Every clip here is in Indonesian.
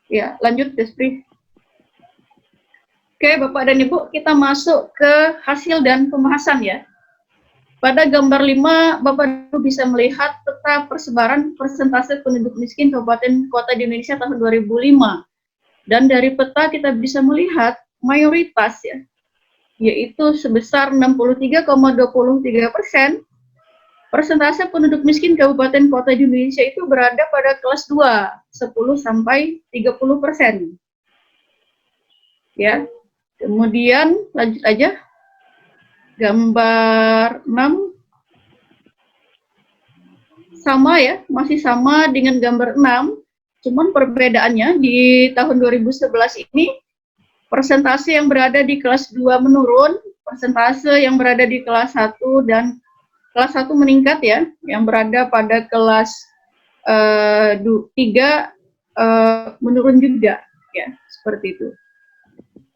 Ya, lanjut Despri. Oke, Bapak dan Ibu, kita masuk ke hasil dan pembahasan ya. Pada gambar 5, Bapak dan Ibu bisa melihat peta persebaran persentase penduduk miskin kabupaten kota di Indonesia tahun 2005. Dan dari peta kita bisa melihat mayoritas ya, yaitu sebesar 63,23%. Persentase penduduk miskin kabupaten kota di Indonesia itu berada pada kelas 2, 10 sampai 30%. Ya. Kemudian lanjut aja. Gambar 6 sama ya, masih sama dengan gambar 6. Cuman perbedaannya di tahun 2011 ini persentase yang berada di kelas 2 menurun, persentase yang berada di kelas 1 dan kelas 1 meningkat ya, yang berada pada kelas 3 menurun juga ya, seperti itu.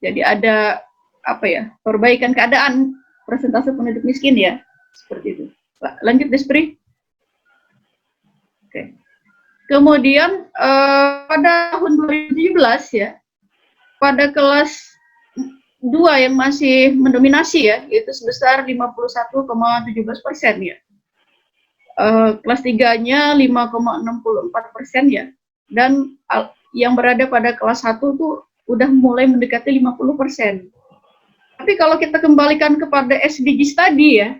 Jadi ada apa ya, perbaikan keadaan persentase penduduk miskin ya, seperti itu. Lanjut Despri. Oke. Kemudian pada tahun 2017 ya, pada kelas 2 yang masih mendominasi ya, yaitu sebesar 51,17% ya. Kelas 3-nya 5,64% ya. Dan yang berada pada kelas 1 tuh udah mulai mendekati 50%. Tapi kalau kita kembalikan kepada SDGs tadi ya,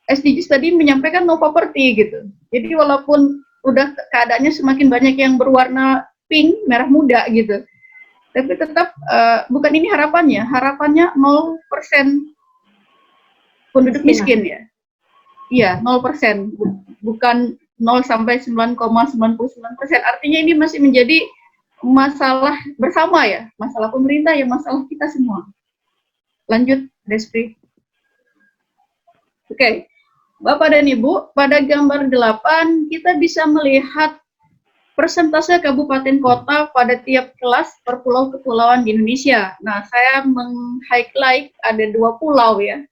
SDGs tadi menyampaikan no poverty gitu. Jadi walaupun udah keadaannya semakin banyak yang berwarna pink, merah muda gitu, tapi tetap bukan ini harapannya. Harapannya 0% penduduk miskin ya. Iya, 0%. Bukan 0 sampai 9,99%. Artinya ini masih menjadi masalah bersama ya, masalah pemerintah ya, masalah kita semua. Lanjut, Despri. Oke. Bapak dan Ibu, pada gambar 8 kita bisa melihat persentase kabupaten kota pada tiap kelas per pulau kepulauan di Indonesia. Nah, saya meng-highlight ada 2 pulau ya.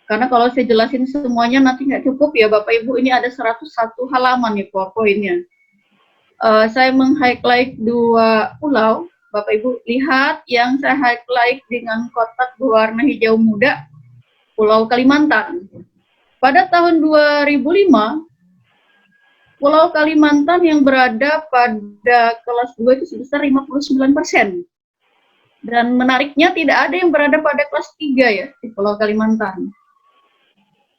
Karena kalau saya jelasin semuanya nanti nggak cukup ya Bapak Ibu, ini ada 101 halaman nih PowerPoint-nya. Saya meng-highlight 2 pulau. Bapak Ibu lihat yang saya highlight dengan kotak berwarna hijau muda, Pulau Kalimantan. Pada tahun 2005, Pulau Kalimantan yang berada pada kelas 2 itu sebesar 59%. Dan menariknya tidak ada yang berada pada kelas 3 ya di Pulau Kalimantan.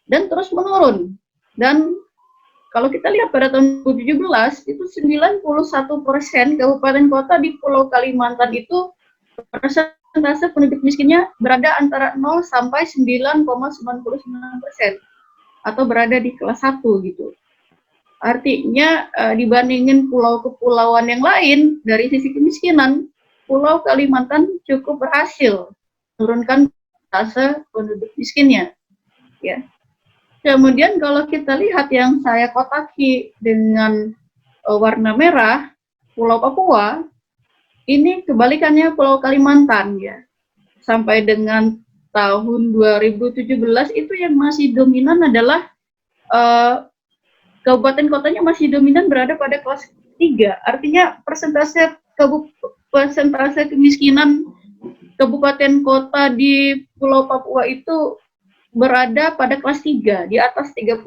Dan terus menurun. Dan kalau kita lihat pada tahun 2017 itu 91% kabupaten kota di Pulau Kalimantan itu persentase penduduk miskinnya berada antara 0 sampai 9,99%. Atau berada di kelas 1 gitu. Artinya dibandingin pulau kepulauan yang lain dari sisi kemiskinan, Pulau Kalimantan cukup berhasil menurunkan persentase penduduk miskinnya. Ya. Kemudian kalau kita lihat yang saya kotaki dengan warna merah, Pulau Papua, ini kebalikannya Pulau Kalimantan ya. Sampai dengan tahun 2017 itu yang masih dominan adalah kabupaten kotanya masih dominan berada pada kelas 3. Artinya persentase kemiskinan kabupaten kota di Pulau Papua itu berada pada kelas 3, di atas 30%.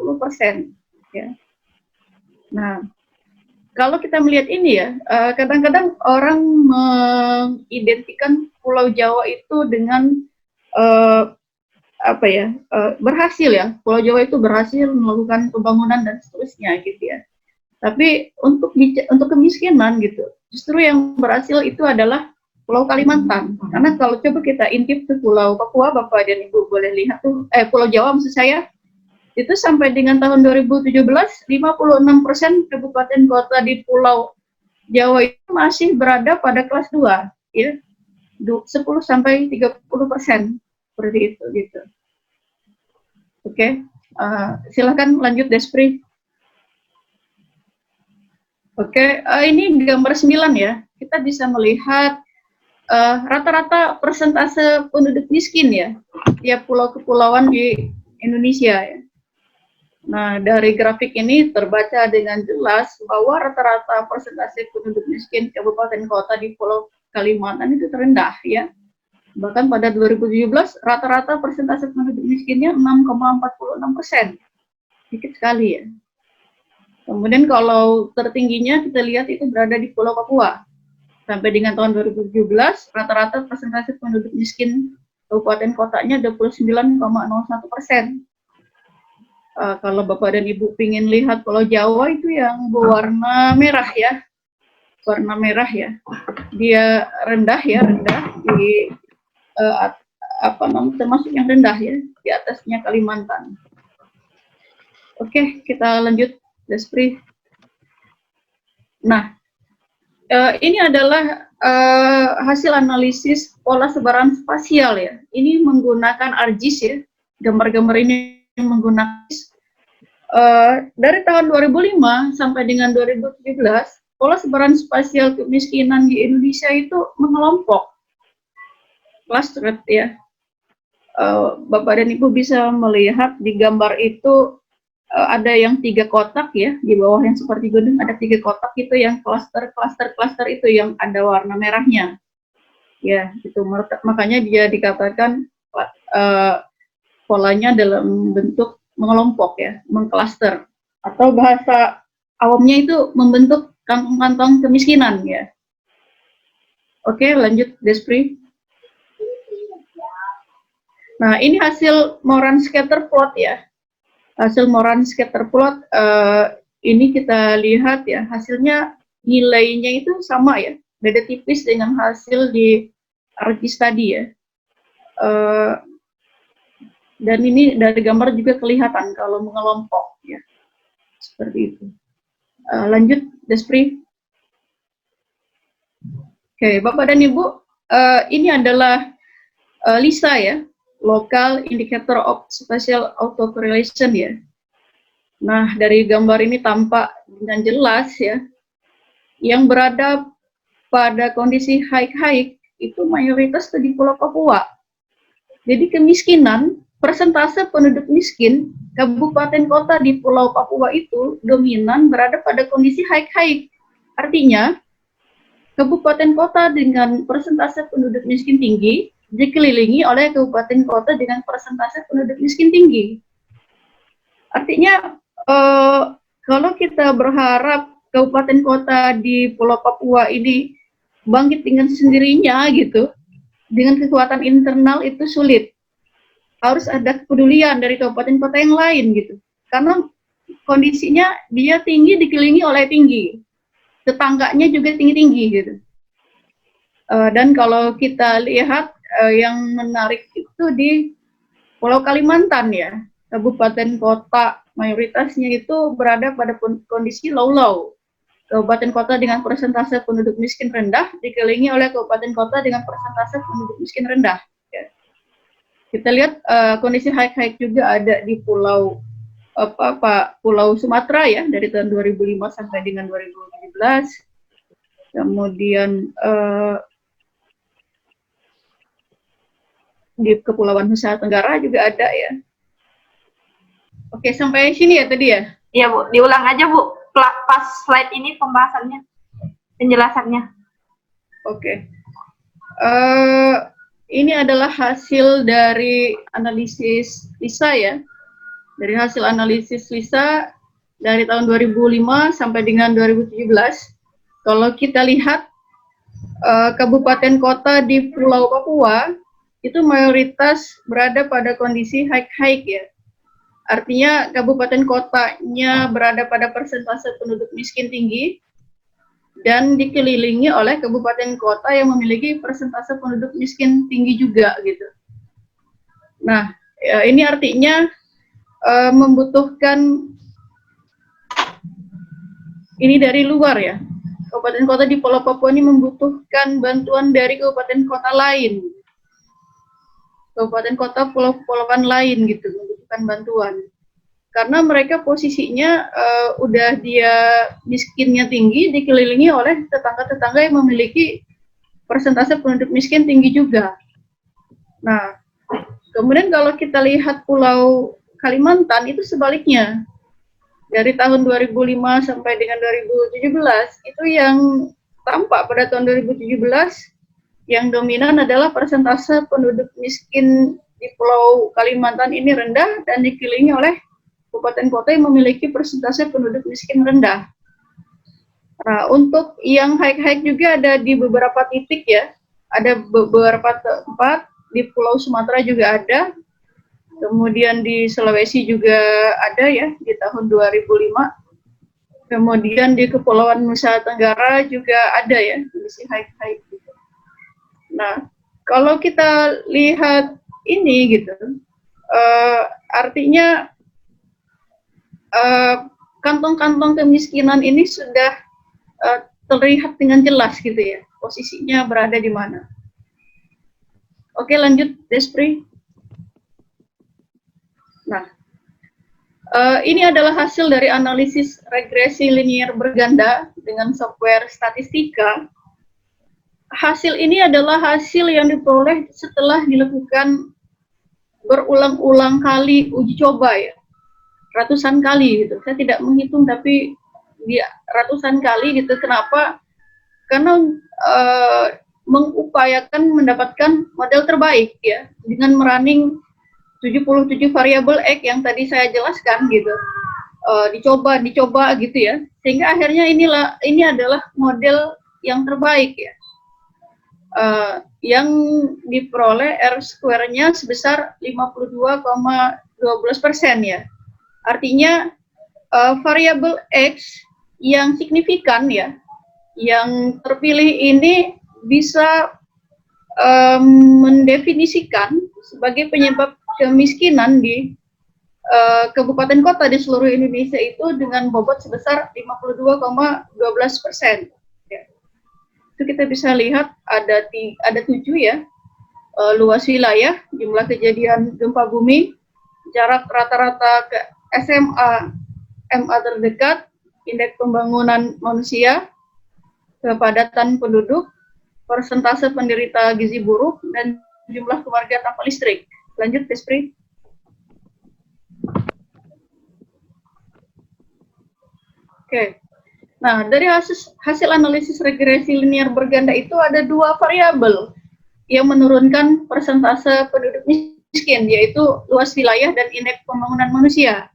Ya. Nah, kalau kita melihat ini ya, kadang-kadang orang mengidentikan Pulau Jawa itu dengan berhasil ya, Pulau Jawa itu berhasil melakukan pembangunan dan seterusnya gitu ya. Tapi untuk kemiskinan gitu, justru yang berhasil itu adalah Pulau Kalimantan. Karena kalau coba kita intip ke Pulau Papua, Bapak dan Ibu boleh lihat tuh, Pulau Jawa maksud saya, itu sampai dengan tahun 2017, 56% kabupaten kota di Pulau Jawa itu masih berada pada kelas 2, ya, 10 sampai 30%. Seperti itu gitu. Oke, silakan lanjut Despri. Oke, ini gambar 9 ya. Kita bisa melihat rata-rata persentase penduduk miskin ya, tiap pulau kepulauan di Indonesia ya. Nah, dari grafik ini terbaca dengan jelas bahwa rata-rata persentase penduduk miskin kabupaten kota di Pulau Kalimantan itu terendah ya. Bahkan pada 2017 rata-rata persentase penduduk miskinnya 6,46%. Sedikit sekali ya. Kemudian kalau tertingginya kita lihat itu berada di Pulau Papua. Sampai dengan tahun 2017 rata-rata persentase penduduk miskin kabupaten kotanya 29,01%. Kalau Bapak dan Ibu ingin lihat Pulau Jawa itu yang berwarna merah ya, warna merah ya, dia rendah ya, rendah di apa namanya, termasuk yang rendah ya, di atasnya Kalimantan. Oke, kita lanjut, Despri. Nah, ini adalah hasil analisis pola sebaran spasial ya. Ini menggunakan ArcGIS ya, gambar-gambar ini menggunakan dari tahun 2005 sampai dengan 2017, pola sebaran spasial kemiskinan di Indonesia itu mengelompok, clustered ya. Bapak dan Ibu bisa melihat di gambar itu ada yang 3 kotak ya, di bawah yang seperti gunung ada 3 kotak itu yang cluster itu yang ada warna merahnya. Ya, itu makanya dia dikatakan polanya dalam bentuk mengelompok ya, mengklaster, atau bahasa awamnya itu membentuk kantong-kantong kemiskinan ya. Oke, lanjut Despri. Nah, ini hasil Moran scatter plot ya. Hasil Moran scatter plot ini kita lihat ya, hasilnya nilainya itu sama ya, beda tipis dengan hasil di ArcGIS tadi ya. Dan ini dari gambar juga kelihatan kalau mengelompok ya, seperti itu. Lanjut, Despri. Oke, Bapak dan Ibu, ini adalah LISA ya, Local Indicator of Spatial Autocorrelation ya. Nah, dari gambar ini tampak dengan jelas ya, yang berada pada kondisi high itu mayoritas di Pulau Papua. Jadi kemiskinan, persentase penduduk miskin kabupaten kota di Pulau Papua itu dominan berada pada kondisi high. Artinya, kabupaten kota dengan persentase penduduk miskin tinggi dikelilingi oleh kabupaten kota dengan persentase penduduk miskin tinggi. Artinya, kalau kita berharap kabupaten kota di Pulau Papua ini bangkit dengan sendirinya gitu, dengan kekuatan internal itu sulit. Harus ada kepedulian dari kabupaten kota yang lain gitu, karena kondisinya dia tinggi dikelilingi oleh tinggi, tetangganya juga tinggi gitu. Dan kalau kita lihat yang menarik itu di Pulau Kalimantan ya, kabupaten kota mayoritasnya itu berada pada kondisi low. Kabupaten kota dengan persentase penduduk miskin rendah dikelilingi oleh kabupaten kota dengan persentase penduduk miskin rendah. Kita lihat kondisi high juga ada di Pulau Pulau Sumatera ya, dari tahun 2005 sampai dengan 2017. Kemudian di Kepulauan Nusa Tenggara juga ada ya. Oke, sampai sini ya tadi ya? Iya Bu, diulang aja Bu, pas slide ini pembahasannya, penjelasannya. Oke. Ini adalah hasil dari analisis LISA ya. Dari hasil analisis LISA dari tahun 2005 sampai dengan 2017. Kalau kita lihat kabupaten kota di Pulau Papua itu mayoritas berada pada kondisi high ya. Artinya kabupaten kotanya berada pada persentase penduduk miskin tinggi dan dikelilingi oleh kabupaten kota yang memiliki persentase penduduk miskin tinggi juga gitu. Nah, ya, ini artinya membutuhkan ini dari luar ya. Kabupaten kota di Pulau Papua ini membutuhkan bantuan dari kabupaten kota lain. Kabupaten kota pulau-pulauan lain gitu, membutuhkan bantuan. Karena mereka posisinya udah dia miskinnya tinggi, dikelilingi oleh tetangga-tetangga yang memiliki persentase penduduk miskin tinggi juga. Nah, kemudian kalau kita lihat Pulau Kalimantan itu sebaliknya. dari tahun 2005 sampai dengan 2017 itu yang tampak pada tahun 2017 yang dominan adalah persentase penduduk miskin di Pulau Kalimantan ini rendah dan dikelilingi oleh kabupaten kota yang memiliki persentase penduduk miskin rendah. Nah, untuk yang hike-hike juga ada di beberapa titik ya. Ada beberapa tempat di Pulau Sumatera juga ada. Kemudian di Sulawesi juga ada ya di tahun 2005. Kemudian di Kepulauan Nusa Tenggara juga ada ya kondisi hike-hike gitu. Nah, kalau kita lihat ini gitu, artinya kantong-kantong kemiskinan ini sudah terlihat dengan jelas gitu ya, posisinya berada di mana. Oke, lanjut, Despri. Nah, ini adalah hasil dari analisis regresi linear berganda dengan software statistika. Hasil ini adalah hasil yang diperoleh setelah dilakukan berulang-ulang kali uji coba ya, ratusan kali gitu. Saya tidak menghitung tapi di ratusan kali gitu. Kenapa? Karena mengupayakan mendapatkan model terbaik ya dengan merunning 77 variabel X yang tadi saya jelaskan gitu. Dicoba gitu ya. Sehingga akhirnya ini adalah model yang terbaik ya. Yang diperoleh R-square-nya sebesar 52,12% ya. Artinya variabel X yang signifikan ya, yang terpilih ini bisa mendefinisikan sebagai penyebab kemiskinan di kabupaten kota di seluruh Indonesia itu dengan bobot sebesar 52,12%. Ya. Itu kita bisa lihat ada 7 ya, luas wilayah, jumlah kejadian gempa bumi, jarak rata-rata ke SMA MA terdekat, indeks pembangunan manusia, kepadatan penduduk, persentase penderita gizi buruk, dan jumlah keluarga tanpa listrik. Lanjut, Despri. Oke. Nah, dari hasil analisis regresi linear berganda itu ada 2 variabel yang menurunkan persentase penduduk miskin, yaitu luas wilayah dan indeks pembangunan manusia.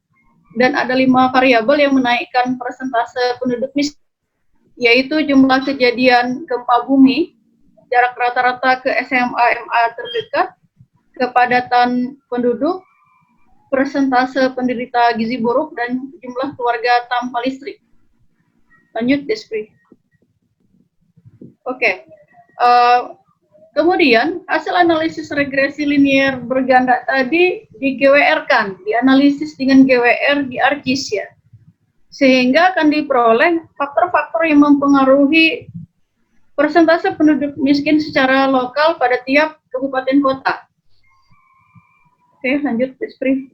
Dan ada 5 variabel yang menaikkan persentase penduduk miskin, yaitu jumlah kejadian gempa bumi, jarak rata-rata ke SMA MA terdekat, kepadatan penduduk, persentase penderita gizi buruk, dan jumlah keluarga tanpa listrik. Lanjut, Despri. Oke. Kemudian, hasil analisis regresi linear berganda tadi di GWR-kan, dianalisis dengan GWR di ArcGIS ya. Sehingga akan diperoleh faktor-faktor yang mempengaruhi persentase penduduk miskin secara lokal pada tiap kabupaten kota. Oke, lanjut, Despri.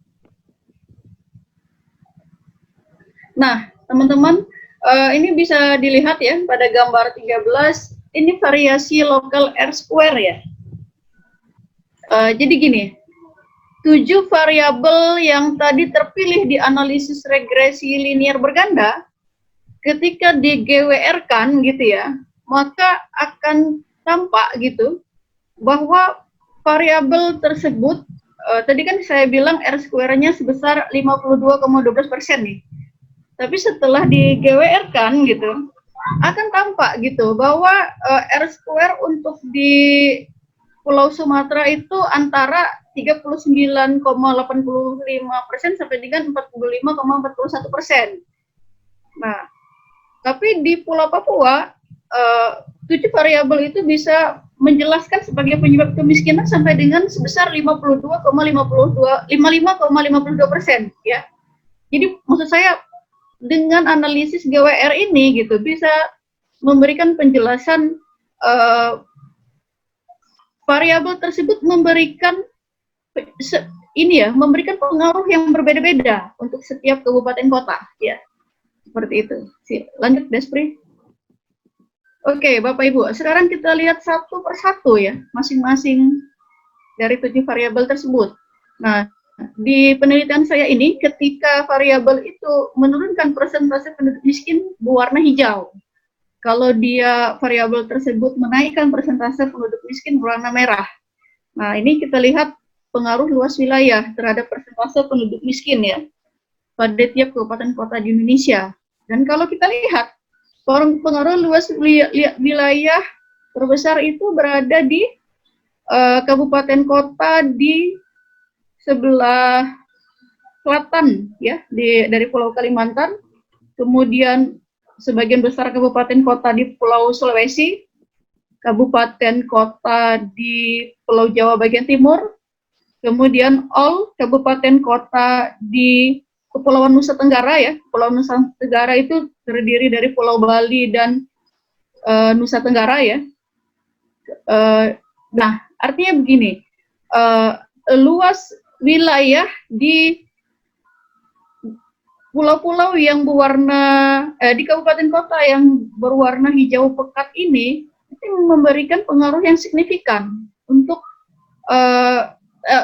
Nah, teman-teman, ini bisa dilihat ya pada gambar 13, ini variasi lokal R-square ya. Jadi gini, 7 variabel yang tadi terpilih di analisis regresi linear berganda, ketika di GWR-kan gitu ya, maka akan tampak gitu bahwa variabel tersebut, tadi kan saya bilang R-square-nya sebesar 52,12% nih. Tapi setelah di GWR-kan gitu, akan tampak gitu bahwa R-square untuk di Pulau Sumatera itu antara 39,85% sampai dengan 45,41%. Nah, tapi di Pulau Papua, 7 variabel itu bisa menjelaskan sebagai penyebab kemiskinan sampai dengan sebesar 55,52% ya. Jadi maksud saya dengan analisis GWR ini gitu bisa memberikan penjelasan variabel tersebut memberikan memberikan pengaruh yang berbeda-beda untuk setiap kabupaten kota ya. Seperti itu. Lanjut, Despri. Oke, Bapak Ibu, sekarang kita lihat satu persatu ya, masing-masing dari 7 variabel tersebut. Nah, di penelitian saya ini, ketika variabel itu menurunkan persentase penduduk miskin berwarna hijau. Kalau dia variabel tersebut menaikkan persentase penduduk miskin berwarna merah. Nah, ini kita lihat pengaruh luas wilayah terhadap persentase penduduk miskin ya pada tiap kabupaten kota di Indonesia. Dan kalau kita lihat pengaruh luas wilayah terbesar itu berada di kabupaten kota di sebelah selatan ya dari Pulau Kalimantan, kemudian sebagian besar kabupaten kota di Pulau Sulawesi, kabupaten kota di Pulau Jawa bagian timur, kemudian all kabupaten kota di Kepulauan Nusa Tenggara ya. Pulau Nusa Tenggara itu terdiri dari Pulau Bali dan Nusa Tenggara ya. Nah, artinya begini, luas wilayah di pulau-pulau yang berwarna di kabupaten kota yang berwarna hijau pekat ini itu memberikan pengaruh yang signifikan untuk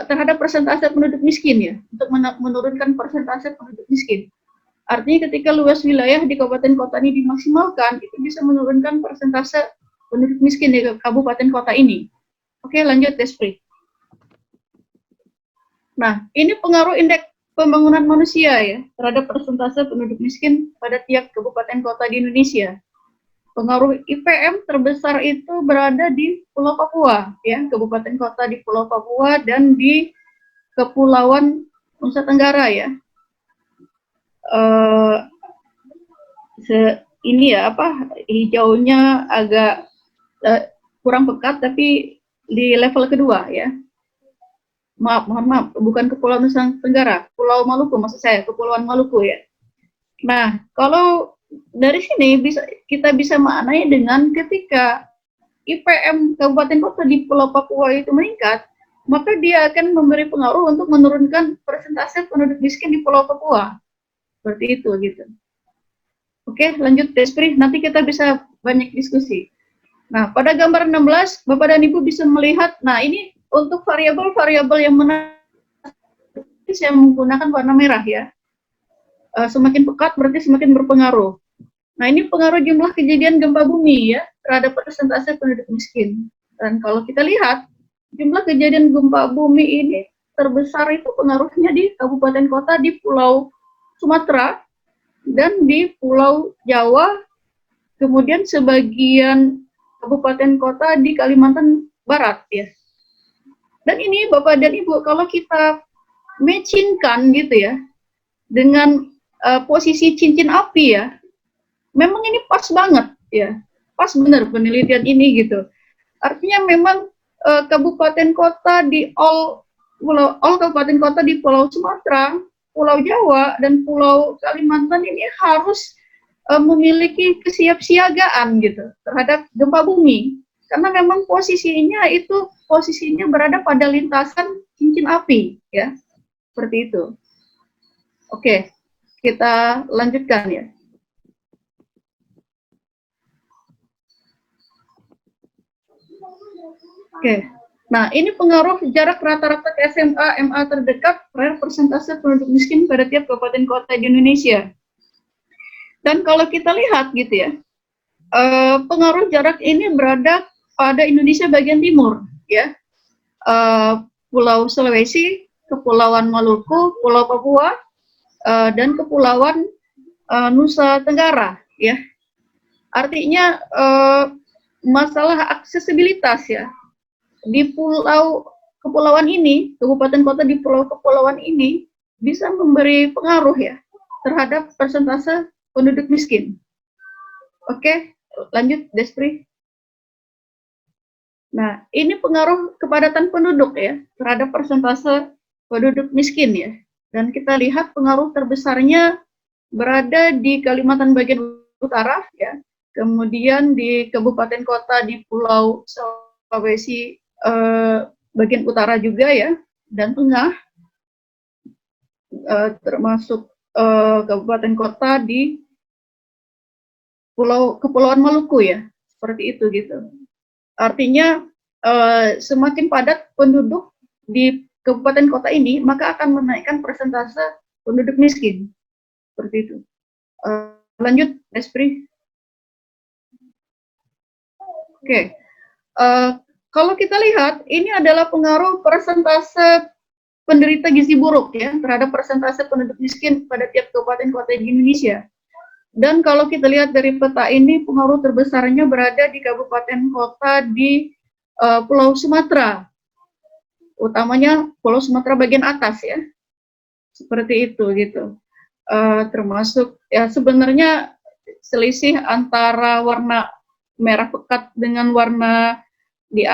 terhadap persentase penduduk miskin ya, untuk menurunkan persentase penduduk miskin. Artinya ketika luas wilayah di kabupaten kota ini dimaksimalkan, itu bisa menurunkan persentase penduduk miskin di kabupaten kota ini. Oke, lanjut Despri. Nah, ini pengaruh indeks pembangunan manusia ya terhadap persentase penduduk miskin pada tiap kabupaten kota di Indonesia. Pengaruh IPM terbesar itu berada di Pulau Papua ya, kabupaten kota di Pulau Papua dan di Kepulauan Nusa Tenggara ya. Ini ya hijaunya agak kurang pekat tapi di level kedua ya. Mohon maaf, bukan Kepulauan Nusa Tenggara, Pulau Maluku maksud saya, Kepulauan Maluku ya. Nah, kalau dari sini kita bisa maknai dengan ketika IPM kabupaten kota di Pulau Papua itu meningkat, maka dia akan memberi pengaruh untuk menurunkan persentase penduduk miskin di Pulau Papua. Seperti itu gitu. Oke, lanjut Despri, nanti kita bisa banyak diskusi. Nah, pada gambar 16, Bapak dan Ibu bisa melihat, nah ini untuk variabel-variabel yang saya menggunakan warna merah ya. Semakin pekat berarti semakin berpengaruh. Nah, ini pengaruh jumlah kejadian gempa bumi ya terhadap persentase penduduk miskin. Dan kalau kita lihat, jumlah kejadian gempa bumi ini terbesar itu pengaruhnya di kabupaten kota di Pulau Sumatera dan di Pulau Jawa, kemudian sebagian kabupaten kota di Kalimantan Barat ya. Dan ini Bapak dan Ibu, kalau kita matchingkan gitu ya dengan posisi cincin api ya, memang ini pas banget ya, pas benar penelitian ini gitu. Artinya memang kabupaten kota di all kabupaten kota di Pulau Sumatera, Pulau Jawa dan Pulau Kalimantan ini harus memiliki kesiapsiagaan gitu terhadap gempa bumi, karena memang posisinya berada pada lintasan cincin api ya, seperti itu. Oke, kita lanjutkan ya. Oke, nah ini pengaruh jarak rata-rata ke SMA, MA terdekat terhadap persentase penduduk miskin pada tiap kabupaten kota di Indonesia. Dan kalau kita lihat gitu ya, pengaruh jarak ini berada pada Indonesia bagian timur ya, Pulau Sulawesi, Kepulauan Maluku, Pulau Papua, dan Kepulauan Nusa Tenggara ya. Artinya masalah aksesibilitas ya di kepulauan ini, kabupaten kota di pulau kepulauan ini bisa memberi pengaruh ya terhadap persentase penduduk miskin. Oke, lanjut Despri. Nah, ini pengaruh kepadatan penduduk ya terhadap persentase penduduk miskin ya. Dan kita lihat pengaruh terbesarnya berada di Kalimantan bagian utara ya. Kemudian di kabupaten kota di Pulau Sulawesi bagian utara juga ya, dan tengah, termasuk kabupaten kota di Kepulauan Maluku ya, seperti itu gitu. Artinya semakin padat penduduk di kabupaten kota ini, maka akan menaikkan persentase penduduk miskin. Seperti itu. Lanjut, Despri. Oke. Kalau kita lihat, ini adalah pengaruh persentase penderita gizi buruk ya terhadap persentase penduduk miskin pada tiap kabupaten kota di Indonesia. Dan kalau kita lihat dari peta ini, pengaruh terbesarnya berada di kabupaten kota di Pulau Sumatera, utamanya Pulau Sumatera bagian atas ya, seperti itu gitu. Termasuk ya sebenarnya selisih antara warna merah pekat dengan warna di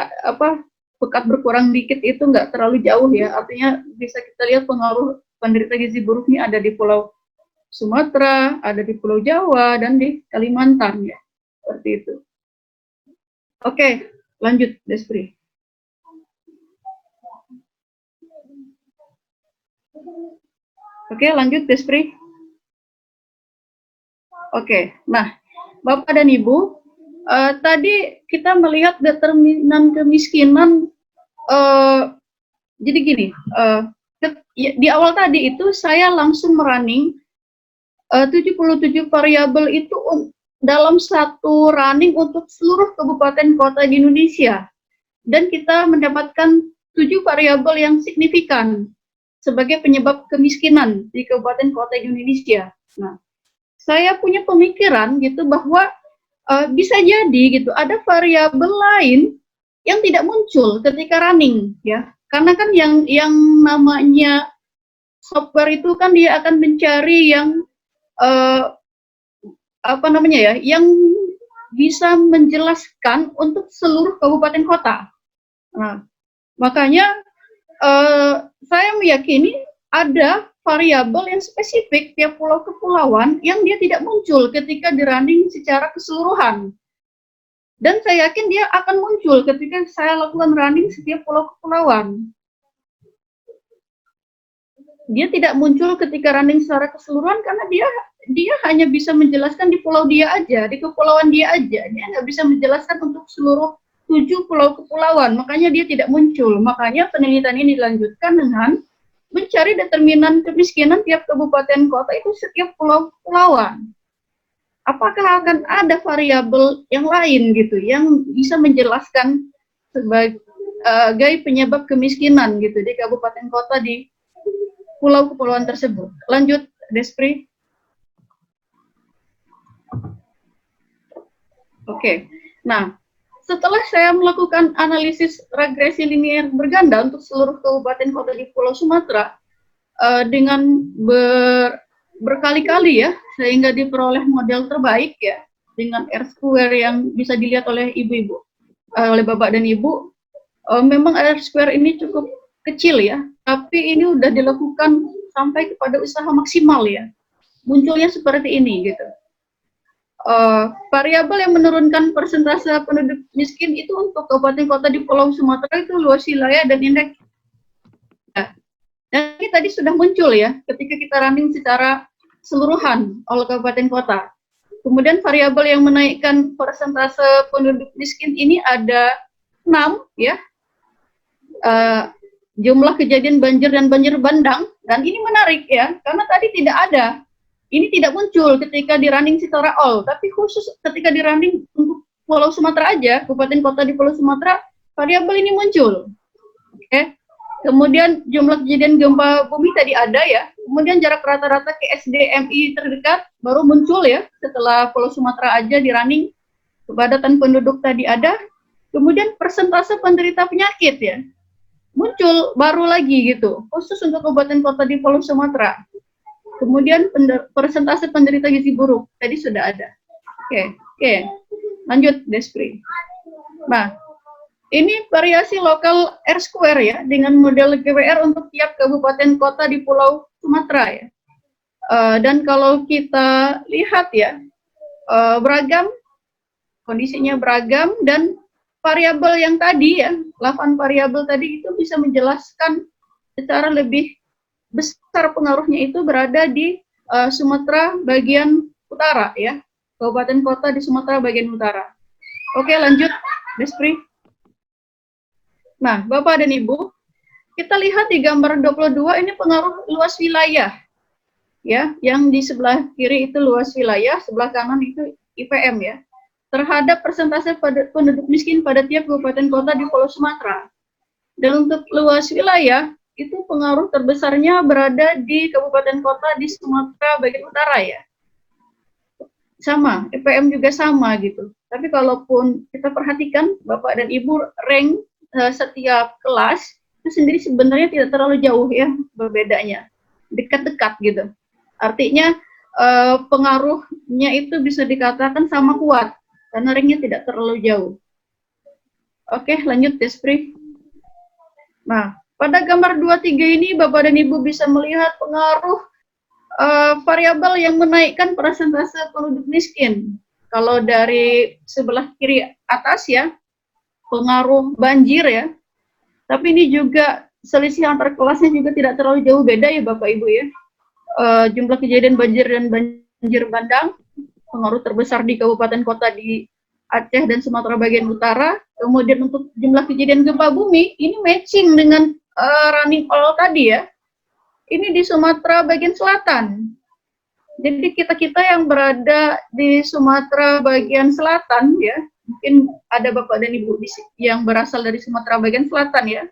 pekat berkurang dikit itu nggak terlalu jauh ya, artinya bisa kita lihat pengaruh penderita gizi buruk ini ada di Pulau Sumatera, ada di Pulau Jawa, dan di Kalimantan ya, seperti itu. Oke, lanjut Despri. Oke, lanjut Despri. Oke, nah Bapak dan Ibu, tadi kita melihat determinan kemiskinan. Jadi gini, di awal tadi itu saya langsung merunning 77 variabel itu dalam satu running untuk seluruh kabupaten kota di Indonesia. Dan kita mendapatkan 7 variabel yang signifikan sebagai penyebab kemiskinan di kabupaten kota di Indonesia. Nah, saya punya pemikiran gitu bahwa bisa jadi gitu ada variabel lain yang tidak muncul ketika running ya, karena kan yang namanya software itu kan dia akan mencari yang yang bisa menjelaskan untuk seluruh kabupaten kota. Nah, makanya saya meyakini ada variabel yang spesifik tiap pulau kepulauan yang dia tidak muncul ketika di running secara keseluruhan. Dan saya yakin dia akan muncul ketika saya lakukan running setiap pulau kepulauan. Dia tidak muncul ketika running secara keseluruhan karena dia hanya bisa menjelaskan di pulau dia aja, di kepulauan dia aja. Dia nggak bisa menjelaskan untuk seluruh 7 pulau kepulauan, makanya dia tidak muncul. Makanya penelitian ini dilanjutkan dengan mencari determinan kemiskinan tiap kabupaten kota itu setiap pulau-pulauan. Apakah akan ada variabel yang lain gitu yang bisa menjelaskan sebagai penyebab kemiskinan gitu di kabupaten kota di pulau kepulauan tersebut. Lanjut, Despri. Oke. Nah, setelah saya melakukan analisis regresi linear berganda untuk seluruh kabupaten kota di Pulau Sumatera dengan berkali-kali ya, sehingga diperoleh model terbaik ya, dengan R-square yang bisa dilihat oleh ibu-ibu, oleh bapak dan ibu. Memang R-square ini cukup kecil ya, tapi ini udah dilakukan sampai kepada usaha maksimal ya. Munculnya seperti ini gitu. Variabel yang menurunkan persentase penduduk miskin itu untuk kabupaten kota di Pulau Sumatera itu luas wilayah dan indeks. Dan ini tadi sudah muncul ya ketika kita running secara keseluruhan oleh kabupaten kota. Kemudian variabel yang menaikkan persentase penduduk miskin ini ada 6 ya. Jumlah kejadian banjir dan banjir bandang, dan ini menarik ya karena tadi tidak ada. Ini tidak muncul ketika di running secara all, tapi khusus ketika di running untuk Pulau Sumatera aja, kabupaten kota di Pulau Sumatera, variabel ini muncul. Oke. Kemudian jumlah kejadian gempa bumi tadi ada ya. Kemudian jarak rata-rata ke SDMI terdekat baru muncul ya setelah Pulau Sumatera aja di running. Kepadatan penduduk tadi ada. Kemudian persentase penderita penyakit ya muncul baru lagi gitu, khusus untuk kabupaten kota di Pulau Sumatera. Kemudian persentase penderita gizi buruk tadi sudah ada. Oke. Lanjut, Despri. Nah, ini variasi lokal R-square ya dengan model GWR untuk tiap kabupaten kota di Pulau Sumatera ya. Dan kalau kita lihat ya, beragam, kondisinya beragam, dan variabel yang tadi ya, 8 variabel tadi itu bisa menjelaskan secara lebih besar pengaruhnya itu berada di Sumatera bagian utara ya, kabupaten kota di Sumatera bagian utara. Oke, lanjut, Despri. Nah, Bapak dan Ibu, kita lihat di gambar 22 ini pengaruh luas wilayah. Ya, yang di sebelah kiri itu luas wilayah, sebelah kanan itu IPM ya. Terhadap persentase penduduk miskin pada tiap kabupaten kota di Pulau Sumatera. Dan untuk luas wilayah, itu pengaruh terbesarnya berada di kabupaten kota di Sumatera bagian utara ya. Sama, IPM juga sama gitu. Tapi kalaupun kita perhatikan, Bapak dan Ibu, rank setiap kelas itu sendiri sebenarnya tidak terlalu jauh ya berbedanya. Dekat-dekat gitu. Artinya pengaruhnya itu bisa dikatakan sama kuat, karena ranknya tidak terlalu jauh. Oke, lanjut Despri. Nah, pada gambar 23 ini Bapak dan Ibu bisa melihat pengaruh variabel yang menaikkan persentase penduduk miskin. Kalau dari sebelah kiri atas ya, pengaruh banjir ya. Tapi ini juga selisih antar kelasnya juga tidak terlalu jauh beda ya Bapak Ibu ya. Jumlah kejadian banjir dan banjir bandang, pengaruh terbesar di kabupaten kota di Aceh dan Sumatera bagian utara. Kemudian untuk jumlah kejadian gempa bumi, ini matching dengan running all tadi ya. Ini di Sumatera bagian selatan. Jadi kita-kita yang berada di Sumatera bagian selatan ya, mungkin ada Bapak dan Ibu yang berasal dari Sumatera bagian selatan ya.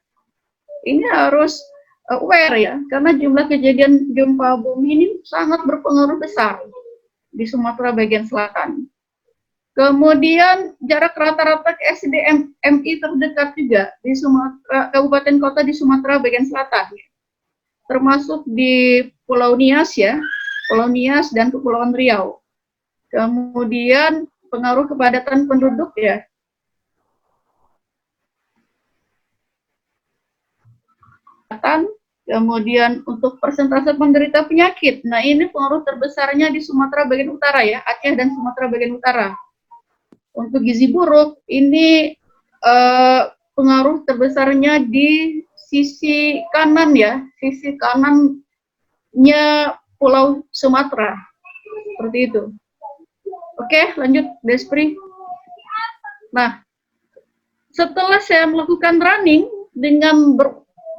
Ini harus aware ya, karena jumlah kejadian gempa bumi ini sangat berpengaruh besar di Sumatera bagian selatan. Kemudian jarak rata-rata ke SDM MI terdekat juga di Sumatera, kabupaten kota di Sumatera bagian selatan, termasuk di Pulau Nias ya, Pulau Nias dan Kepulauan Riau. Kemudian pengaruh kepadatan penduduk ya. Kemudian untuk persentase penderita penyakit, nah ini pengaruh terbesarnya di Sumatera bagian utara ya, Aceh dan Sumatera bagian utara. Untuk gizi buruk, ini pengaruh terbesarnya di sisi kanan ya, sisi kanannya Pulau Sumatera, seperti itu. Oke, lanjut Despri. Nah, setelah saya melakukan running dengan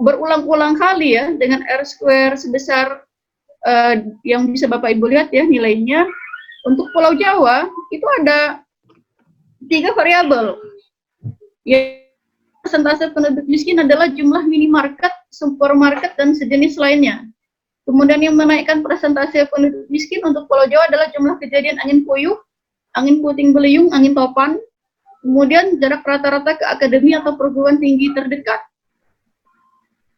berulang-ulang kali ya, dengan R² sebesar yang bisa Bapak Ibu lihat ya nilainya, untuk Pulau Jawa itu ada 3 variabel. Ya, persentase penduduk miskin adalah jumlah minimarket, supermarket, dan sejenis lainnya. Kemudian yang menaikkan persentase penduduk miskin untuk Pulau Jawa adalah jumlah kejadian angin puyuh, angin puting beliung, angin topan, kemudian jarak rata-rata ke akademi atau perguruan tinggi terdekat.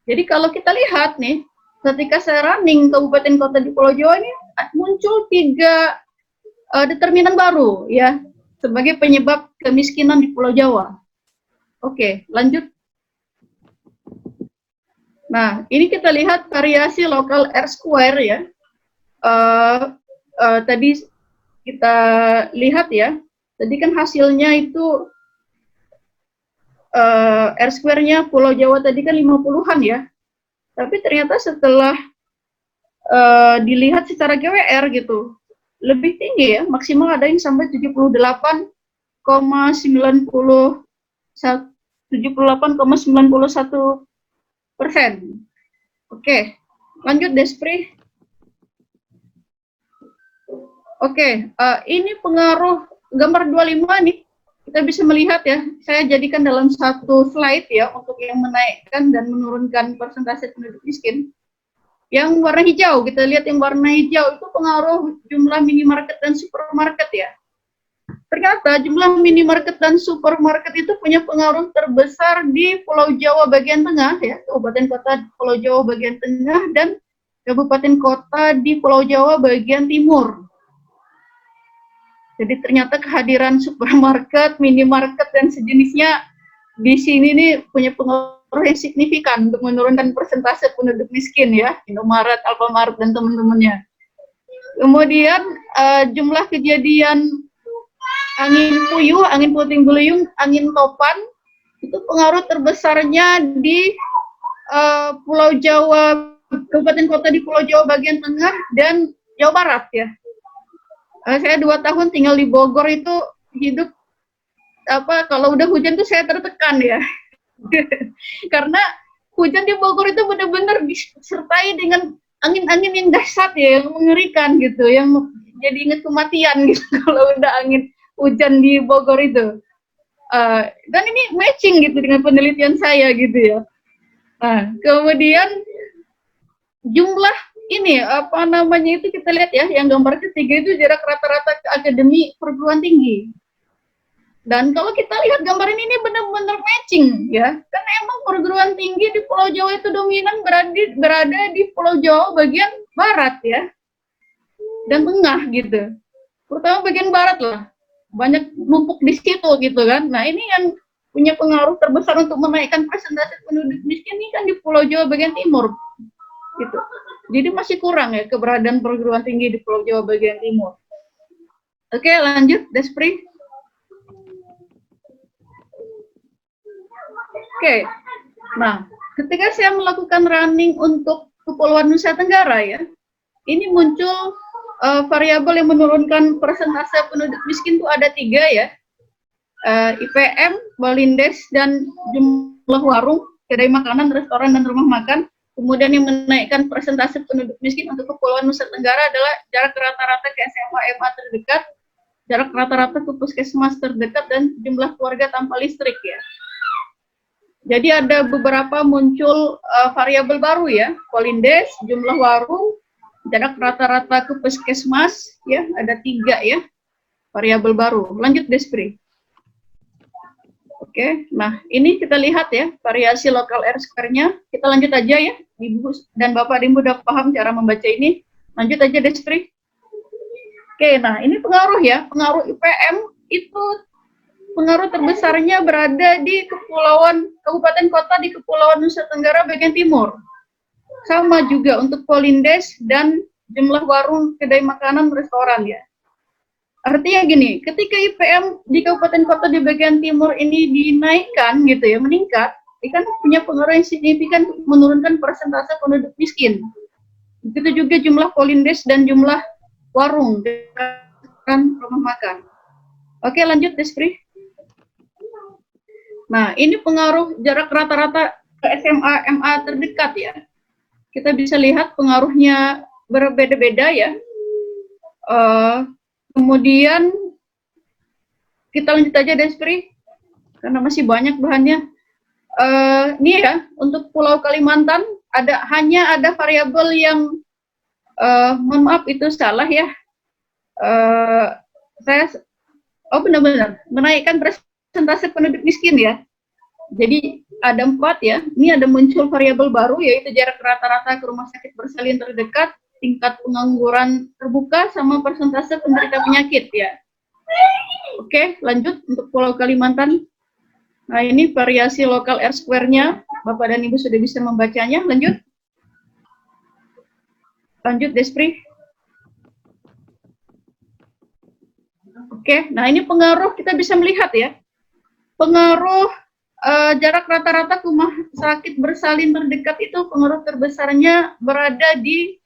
Jadi kalau kita lihat nih, ketika saya running kabupaten kota di Pulau Jawa ini muncul 3 determinan baru ya sebagai penyebab kemiskinan di Pulau Jawa. Oke, lanjut. Nah, ini kita lihat variasi lokal R² ya. Tadi kita lihat ya, tadi kan hasilnya itu R²-nya Pulau Jawa tadi kan 50-an ya. Tapi ternyata setelah dilihat secara GWR gitu, lebih tinggi ya, maksimal ada yang sampai 78,91%. Oke, lanjut Despri. Oke, ini pengaruh gambar 25 nih. Kita bisa melihat ya, saya jadikan dalam satu slide ya untuk yang menaikkan dan menurunkan persentase penduduk miskin. Yang warna hijau, kita lihat yang warna hijau itu pengaruh jumlah minimarket dan supermarket ya. Ternyata jumlah minimarket dan supermarket itu punya pengaruh terbesar di Pulau Jawa bagian tengah ya, kabupaten kota Pulau Jawa bagian tengah dan kabupaten kota di Pulau Jawa bagian timur. Jadi ternyata kehadiran supermarket, minimarket dan sejenisnya di sini nih punya pengaruh yang signifikan untuk menurunkan persentase penduduk miskin ya, Indomaret, Alfamart dan teman-temannya. Kemudian jumlah kejadian angin puyuh, angin puting beliung, angin topan itu pengaruh terbesarnya di Pulau Jawa, kabupaten kota di Pulau Jawa bagian tengah dan Jawa Barat ya. Saya 2 tahun tinggal di Bogor itu hidup kalau udah hujan tuh saya tertekan ya. Karena hujan di Bogor itu benar-benar disertai dengan angin-angin yang dahsyat ya, yang mengerikan gitu, yang jadi ingat kematian gitu kalau udah angin hujan di Bogor itu. Dan ini matching gitu dengan penelitian saya gitu ya. Nah, kemudian jumlah ini apa namanya itu kita lihat ya, yang gambar ketiga itu jarak rata-rata ke akademi perguruan tinggi. Dan kalau kita lihat gambar ini benar-benar matching ya, karena emang perguruan tinggi di Pulau Jawa itu dominan berada di Pulau Jawa bagian barat ya, dan tengah gitu. Terutama bagian barat lah, banyak numpuk di situ gitu kan. Nah ini yang punya pengaruh terbesar untuk menaikkan persentase penduduk miskin ini kan di Pulau Jawa bagian timur gitu. Jadi masih kurang ya keberadaan perguruan tinggi di Pulau Jawa bagian timur. Oke, lanjut, Despri. Oke, nah ketika saya melakukan running untuk Kepulauan Nusa Tenggara ya, ini muncul variabel yang menurunkan persentase penduduk miskin itu ada 3 ya, IPM, Balindes, dan jumlah warung, kedai makanan, restoran, dan rumah makan. Kemudian yang menaikkan persentase penduduk miskin untuk Kepulauan Nusa Tenggara adalah jarak rata-rata ke SMA MA terdekat, jarak rata-rata ke puskesmas terdekat, dan jumlah keluarga tanpa listrik ya. Jadi ada beberapa muncul variabel baru ya, Balindes, jumlah warung, jarak rata-rata ke puskesmas ya, ada 3 ya variabel baru. Lanjut, Despri. Oke, nah ini kita lihat ya variasi lokal R-square-nya. Kita lanjut aja ya, Ibu dan Bapak Ibu udah paham cara membaca ini. Lanjut aja, Despri. Oke, nah ini pengaruh ya, pengaruh IPM itu pengaruh terbesarnya berada di kabupaten kota di Kepulauan Nusa Tenggara bagian timur. Sama juga untuk Balindes dan jumlah warung, kedai makanan, restoran ya. Artinya gini, ketika IPM di kabupaten kota di bagian timur ini dinaikkan gitu ya, meningkat, ini kan punya pengaruh yang signifikan menurunkan persentase penduduk miskin. Begitu juga jumlah Balindes dan jumlah warung dan rumah makan. Oke, lanjut, Despri. Nah, ini pengaruh jarak rata-rata ke SMA MA terdekat ya. Kita bisa lihat pengaruhnya berbeda-beda ya. Kemudian kita lanjut aja, Despri, karena masih banyak bahannya. Ini ya, untuk Pulau Kalimantan hanya ada variabel yang mohon maaf itu salah ya. Benar-benar menaikkan persentase penduduk miskin ya. Jadi ada 4 ya. Ini ada muncul variabel baru yaitu jarak rata-rata ke rumah sakit bersalin terdekat, tingkat pengangguran terbuka, sama persentase penderita penyakit ya. Oke, lanjut untuk Pulau Kalimantan. Nah ini variasi lokal R-square-nya. Bapak dan Ibu sudah bisa membacanya. Lanjut. Lanjut, Despri. Oke, nah ini pengaruh kita bisa melihat ya. Pengaruh jarak rata-rata ke rumah sakit bersalin terdekat itu pengaruh terbesarnya berada di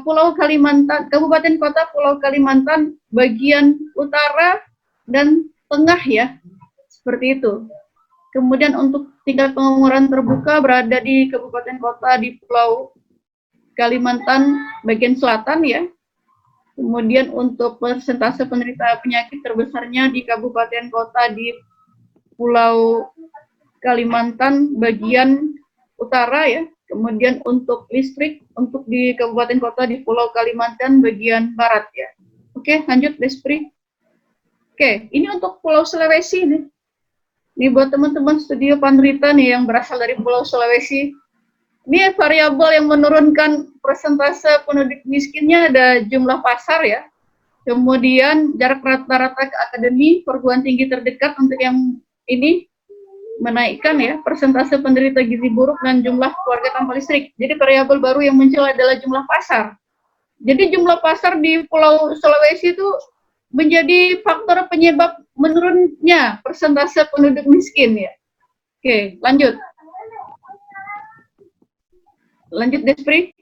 Pulau Kalimantan, Kabupaten Kota Pulau Kalimantan bagian utara dan tengah ya, seperti itu. Kemudian untuk tingkat pengangguran terbuka berada di Kabupaten Kota di Pulau Kalimantan bagian selatan ya. Kemudian untuk persentase penderita penyakit terbesarnya di Kabupaten Kota di Pulau Kalimantan bagian utara ya. Kemudian untuk listrik untuk di Kabupaten Kota di Pulau Kalimantan bagian barat ya. Oke, lanjut, Despri. Oke, ini untuk Pulau Sulawesi nih. Ini buat teman-teman studio Pandrita nih yang berasal dari Pulau Sulawesi. Ini variabel yang menurunkan persentase penduduk miskinnya ada jumlah pasar ya. Kemudian jarak rata-rata ke akademi perguruan tinggi terdekat untuk yang ini menaikkan ya persentase penderita gizi buruk dan jumlah keluarga tanpa listrik. Jadi variabel baru yang muncul adalah jumlah pasar. Jadi jumlah pasar di Pulau Sulawesi itu menjadi faktor penyebab menurunnya persentase penduduk miskin ya. Oke, lanjut. Lanjut, Despri.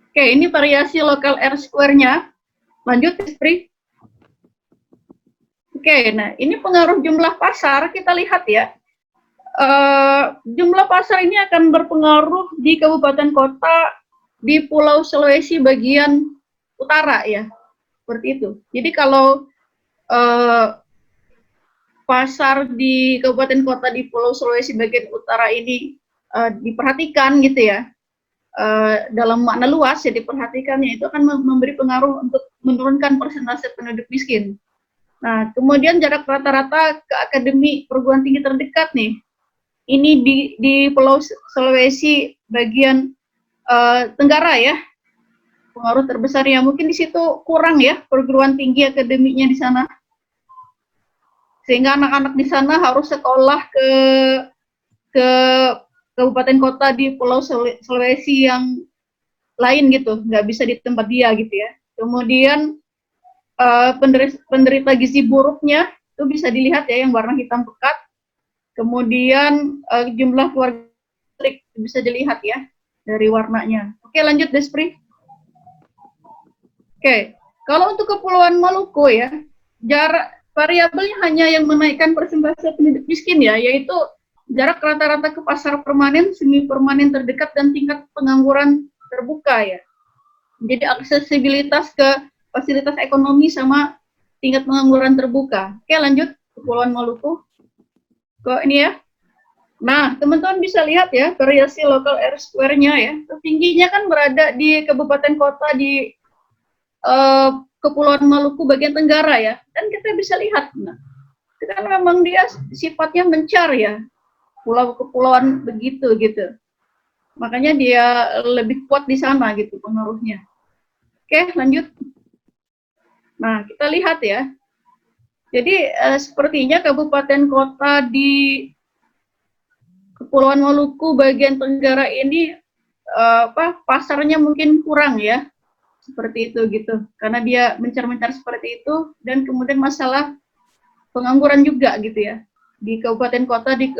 Oke, ini variasi lokal R-square-nya. Lanjut, Despri. Oke, nah ini pengaruh jumlah pasar, kita lihat ya. jumlah pasar ini akan berpengaruh di kabupaten kota di Pulau Sulawesi bagian utara ya, seperti itu. Jadi kalau pasar di kabupaten kota di Pulau Sulawesi bagian utara ini diperhatikan gitu ya, dalam makna luas ya diperhatikannya, itu akan memberi pengaruh untuk menurunkan persentase penduduk miskin. Nah, kemudian jarak rata-rata ke akademi perguruan tinggi terdekat nih, ini di Pulau Sulawesi bagian tenggara ya, pengaruh terbesarnya mungkin di situ kurang ya perguruan tinggi akademiknya di sana, sehingga anak-anak di sana harus sekolah ke kabupaten kota di Pulau Sulawesi yang lain gitu, nggak bisa di tempat dia gitu ya. Kemudian penderita gizi buruknya itu bisa dilihat ya yang warna hitam pekat. Kemudian jumlah keluarga bisa dilihat ya dari warnanya. Oke, lanjut Despri. Oke, kalau untuk Kepulauan Maluku ya, jarak variabelnya hanya yang menaikkan persentase penduduk miskin ya, yaitu jarak rata-rata ke pasar permanen, semi permanen terdekat, dan tingkat pengangguran terbuka ya. Jadi aksesibilitas ke fasilitas ekonomi sama tingkat pengangguran terbuka. Oke, lanjut Kepulauan Maluku. Ke ini ya. Nah, teman-teman bisa lihat ya variasi local R square-nya ya. Tertingginya kan berada di kabupaten kota di Kepulauan Maluku bagian tenggara ya. Dan kita bisa lihat, nah, kan memang dia sifatnya mencar ya, pulau-kepulauan begitu gitu. Makanya dia lebih kuat di sana gitu pengaruhnya. Oke, lanjut. Nah, kita lihat ya. Jadi sepertinya kabupaten kota di Kepulauan Maluku bagian tenggara ini pasarnya mungkin kurang ya. Seperti itu gitu. Karena dia mencar-mencar seperti itu, dan kemudian masalah pengangguran juga gitu ya. Di kabupaten kota di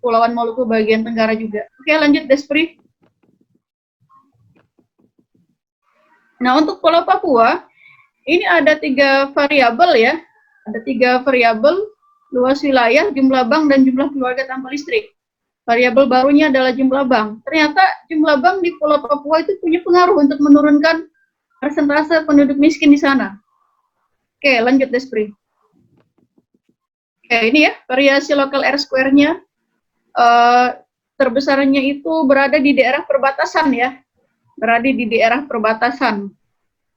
Kepulauan Maluku bagian tenggara juga. Oke, lanjut Despri. Nah, untuk Pulau Papua ini ada 3 variabel ya. Ada 3 variabel: luas wilayah, jumlah bank, dan jumlah keluarga tanpa listrik. Variabel barunya adalah jumlah bank. Ternyata jumlah bank di Pulau Papua itu punya pengaruh untuk menurunkan persentase penduduk miskin di sana. Oke, lanjut Despri. Oke, ini ya variasi lokal R square-nya. Terbesarnya itu berada di daerah perbatasan ya. Berada di daerah perbatasan.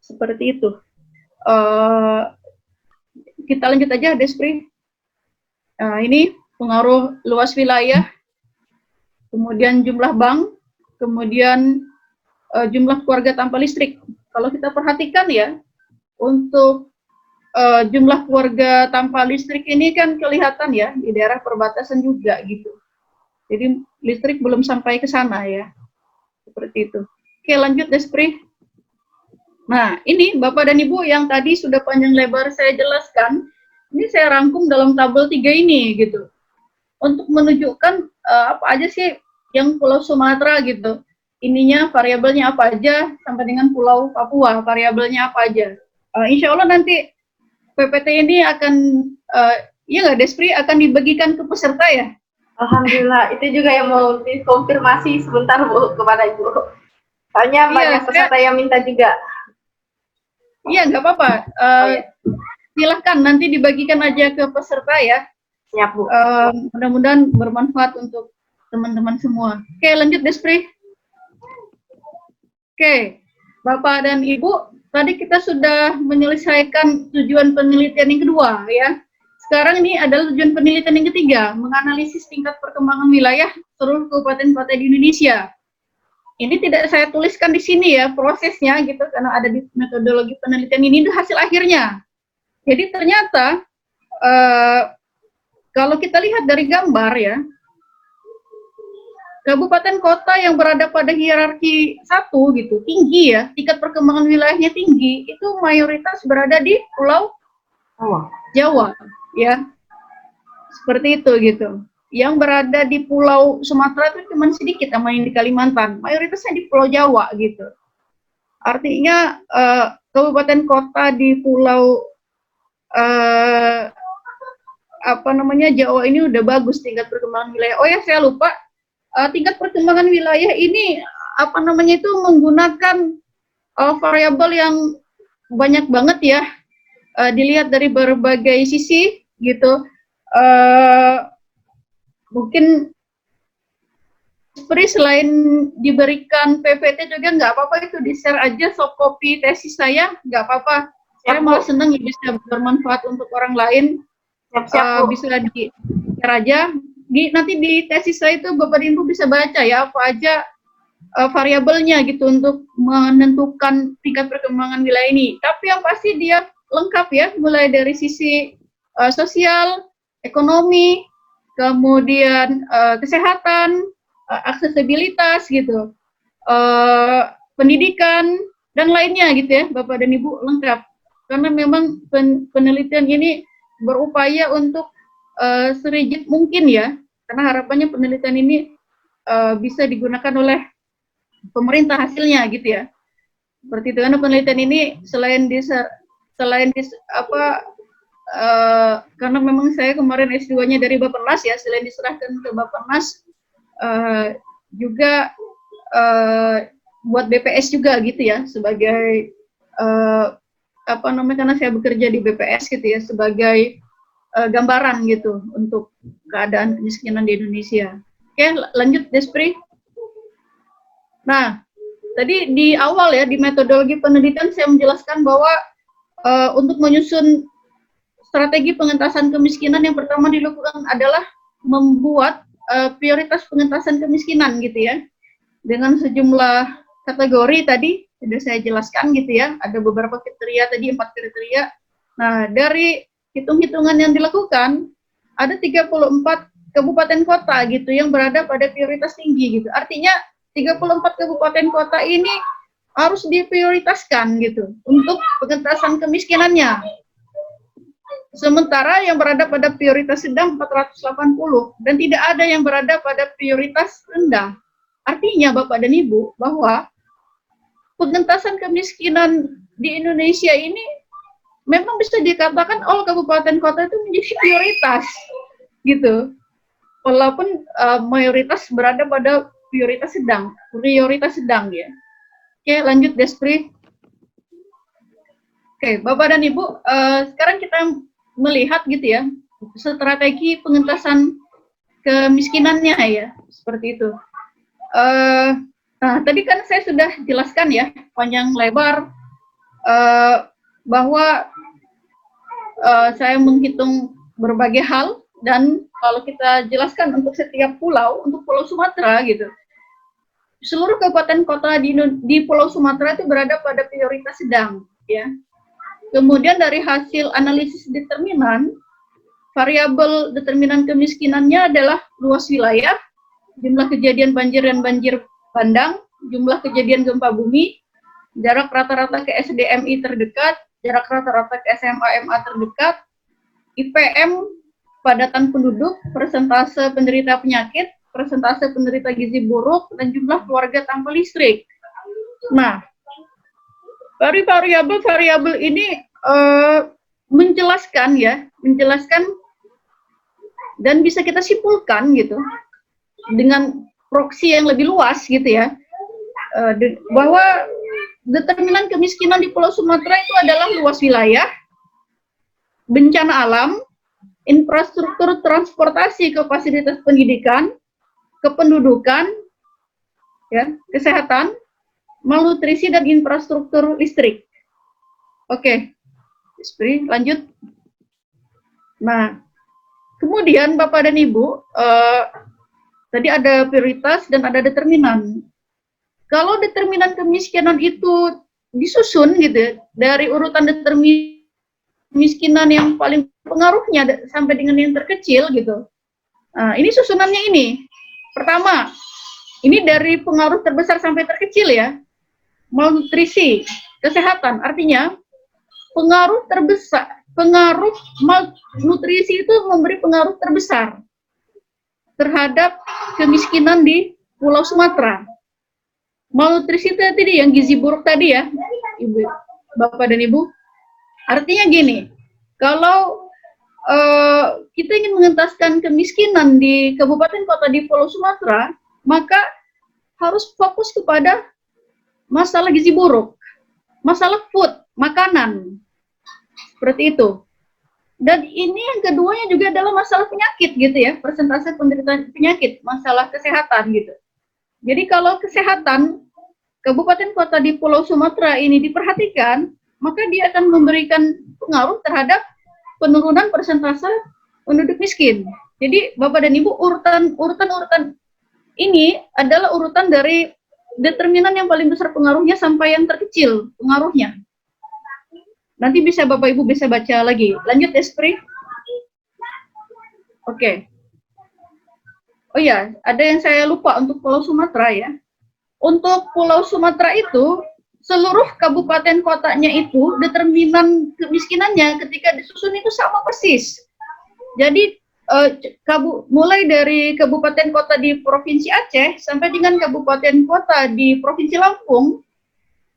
Seperti itu. Kita lanjut aja Despri. Ini pengaruh luas wilayah, kemudian jumlah bank, kemudian jumlah keluarga tanpa listrik. Kalau kita perhatikan ya, untuk jumlah keluarga tanpa listrik ini kan kelihatan ya di daerah perbatasan juga gitu. Jadi listrik belum sampai ke sana ya, seperti itu. Oke, lanjut Despri. Nah, ini Bapak dan Ibu yang tadi sudah panjang lebar saya jelaskan, ini saya rangkum dalam tabel 3 ini gitu. Untuk menunjukkan apa aja sih yang Pulau Sumatera gitu. Ininya variabelnya apa aja, sampai dengan Pulau Papua variabelnya apa aja. Insya Allah nanti PPT ini akan, ya nggak Despri, akan dibagikan ke peserta ya? Alhamdulillah, itu juga yang mau dikonfirmasi sebentar Bu kepada Ibu. Soalnya banyak peserta yang minta juga. Iya, nggak apa-apa. Silahkan nanti dibagikan aja ke peserta ya. Siap Bu. Mudah-mudahan bermanfaat untuk teman-teman semua. Oke, lanjut Despri. Oke, Bapak dan Ibu, tadi kita sudah menyelesaikan tujuan penelitian yang kedua ya. Sekarang ini adalah tujuan penelitian yang ketiga, menganalisis tingkat perkembangan wilayah seluruh kabupaten kota di Indonesia. Ini tidak saya tuliskan di sini ya prosesnya gitu, karena ada di metodologi penelitian ini itu hasil akhirnya. Jadi ternyata kalau kita lihat dari gambar ya, kabupaten kota yang berada pada hierarki 1 gitu, tinggi ya, tingkat perkembangan wilayahnya tinggi, itu mayoritas berada di Pulau Jawa ya. Seperti itu gitu. Yang berada di Pulau Sumatera itu cuma sedikit sama yang di Kalimantan, mayoritasnya di Pulau Jawa gitu. Artinya kabupaten kota di Pulau Jawa ini udah bagus tingkat perkembangan wilayah. Oh ya, saya lupa, tingkat perkembangan wilayah ini itu menggunakan variabel yang banyak banget ya, dilihat dari berbagai sisi gitu. Mungkin selain diberikan PPT juga nggak apa-apa, itu di-share aja soft copy tesis saya, nggak apa-apa. Saya malah senang ya bisa bermanfaat untuk orang lain. Bisa di-share aja. Nanti di tesis saya itu Bapak dan Ibu bisa baca ya apa aja variabelnya gitu untuk menentukan tingkat perkembangan wilayah ini. Tapi yang pasti dia lengkap ya, mulai dari sisi sosial, ekonomi, kemudian kesehatan, aksesibilitas gitu, pendidikan dan lainnya gitu ya, Bapak dan Ibu, lengkap. Karena memang penelitian ini berupaya untuk serigit mungkin ya, karena harapannya penelitian ini bisa digunakan oleh pemerintah hasilnya gitu ya. Seperti itu, karena penelitian ini karena memang saya kemarin S2-nya dari Bappenas ya, selain diserahkan ke Bappenas, juga buat BPS juga gitu ya, sebagai karena saya bekerja di BPS gitu ya, sebagai gambaran gitu untuk keadaan kemiskinan di Indonesia. Oke, lanjut Despri. Nah, tadi di awal ya, di metodologi penelitian saya menjelaskan bahwa untuk menyusun strategi pengentasan kemiskinan, yang pertama dilakukan adalah membuat prioritas pengentasan kemiskinan gitu ya, dengan sejumlah kategori tadi sudah saya jelaskan gitu ya, ada beberapa kriteria tadi, 4 kriteria. Nah, dari hitung-hitungan yang dilakukan, ada 34 kabupaten kota gitu yang berada pada prioritas tinggi gitu. Artinya 34 kabupaten kota ini harus diprioritaskan gitu untuk pengentasan kemiskinannya. Sementara yang berada pada prioritas sedang 480 dan tidak ada yang berada pada prioritas rendah. Artinya Bapak dan Ibu bahwa pengentasan kemiskinan di Indonesia ini memang bisa dikatakan all kabupaten kota itu menjadi prioritas gitu. Walaupun mayoritas berada pada prioritas sedang ya. Oke, lanjut Despri. Oke, Bapak dan Ibu, sekarang kita melihat gitu ya, strategi pengentasan kemiskinannya ya, seperti itu. Nah, tadi kan saya sudah jelaskan ya, panjang lebar, bahwa saya menghitung berbagai hal, dan kalau kita jelaskan untuk setiap pulau, untuk Pulau Sumatera gitu, seluruh kabupaten kota di Pulau Sumatera itu berada pada prioritas sedang ya. Kemudian dari hasil analisis determinan, variabel determinan kemiskinannya adalah luas wilayah, jumlah kejadian banjir dan banjir bandang, jumlah kejadian gempa bumi, jarak rata-rata ke SDMI terdekat, jarak rata-rata ke SMA-MA terdekat, IPM, padatan penduduk, persentase penderita penyakit, persentase penderita gizi buruk, dan jumlah keluarga tanpa listrik. Nah, dari variabel ini menjelaskan dan bisa kita simpulkan gitu dengan proksi yang lebih luas gitu ya, bahwa determinan kemiskinan di Pulau Sumatera itu adalah luas wilayah, bencana alam, infrastruktur transportasi ke fasilitas pendidikan, kependudukan, ya, kesehatan, malnutrisi, dan infrastruktur listrik. Oke, Despri, lanjut. Nah, kemudian Bapak dan Ibu, tadi ada prioritas dan ada determinan. Kalau determinan kemiskinan itu disusun gitu dari urutan determinan kemiskinan yang paling pengaruhnya sampai dengan yang terkecil gitu. Nah, ini susunannya ini. Pertama, ini dari pengaruh terbesar sampai terkecil ya. Malnutrisi, kesehatan, artinya pengaruh malnutrisi itu memberi pengaruh terbesar terhadap kemiskinan di Pulau Sumatera. Malnutrisi itu tadi yang gizi buruk tadi ya, Ibu, Bapak dan Ibu. Artinya gini, kalau kita ingin mengentaskan kemiskinan di kabupaten kota di Pulau Sumatera, maka harus fokus kepada masalah gizi buruk, masalah food, makanan, seperti itu. Dan ini yang keduanya juga adalah masalah penyakit gitu ya, persentase penderita penyakit, masalah kesehatan gitu. Jadi kalau kesehatan kabupaten kota di Pulau Sumatera ini diperhatikan, maka dia akan memberikan pengaruh terhadap penurunan persentase penduduk miskin. Jadi Bapak dan Ibu, urutan ini adalah urutan dari determinan yang paling besar pengaruhnya sampai yang terkecil pengaruhnya. Nanti bisa Bapak Ibu bisa baca lagi. Lanjut, Esprit. Oke. Oh ya, ada yang saya lupa untuk Pulau Sumatera ya. Untuk Pulau Sumatera itu, seluruh kabupaten kotanya itu determinan kemiskinannya ketika disusun itu sama persis. Jadi mulai dari kabupaten kota di Provinsi Aceh sampai dengan kabupaten kota di Provinsi Lampung,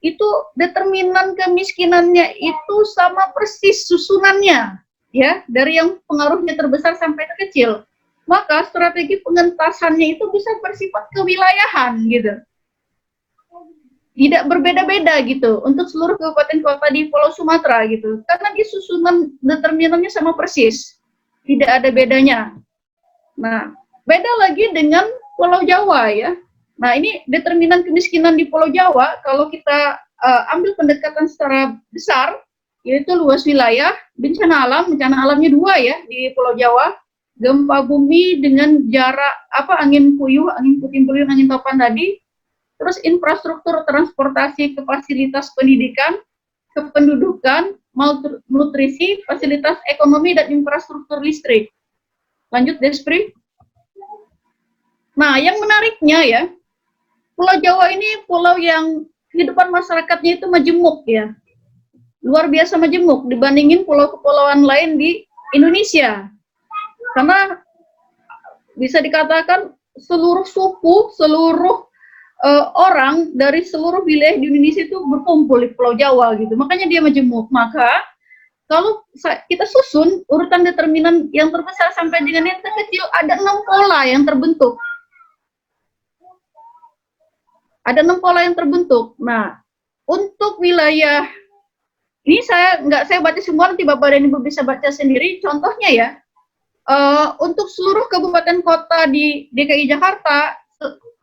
itu determinan kemiskinannya itu sama persis susunannya, ya, dari yang pengaruhnya terbesar sampai terkecil. Maka strategi pengentasannya itu bisa bersifat kewilayahan gitu, tidak berbeda-beda gitu untuk seluruh kabupaten kota di Pulau Sumatera gitu, karena di susunan determinannya sama persis, tidak ada bedanya. Nah, beda lagi dengan Pulau Jawa ya. Nah, ini determinan kemiskinan di Pulau Jawa, kalau kita ambil pendekatan secara besar, yaitu luas wilayah, bencana alamnya dua ya di Pulau Jawa, gempa bumi dengan jarak angin puyuh, angin puting beliung, angin topan tadi, terus infrastruktur transportasi ke fasilitas pendidikan, kependudukan, malnutrisi, fasilitas ekonomi, dan infrastruktur listrik. Lanjut, Despri. Nah, yang menariknya ya, Pulau Jawa ini pulau yang kehidupan masyarakatnya itu majemuk ya. Luar biasa majemuk dibandingin pulau-kepulauan lain di Indonesia. Karena bisa dikatakan seluruh suku, seluruh orang dari seluruh wilayah di Indonesia itu berkumpul di Pulau Jawa gitu. Makanya dia majemuk. Maka kalau kita susun urutan determinan yang terbesar sampai dengan yang terkecil, ada 6 pola yang terbentuk. Ada 6 pola yang terbentuk. Nah, untuk wilayah ini saya baca semua, nanti Bapak dan Ibu bisa baca sendiri. Contohnya ya, untuk seluruh kabupaten kota di DKI Jakarta,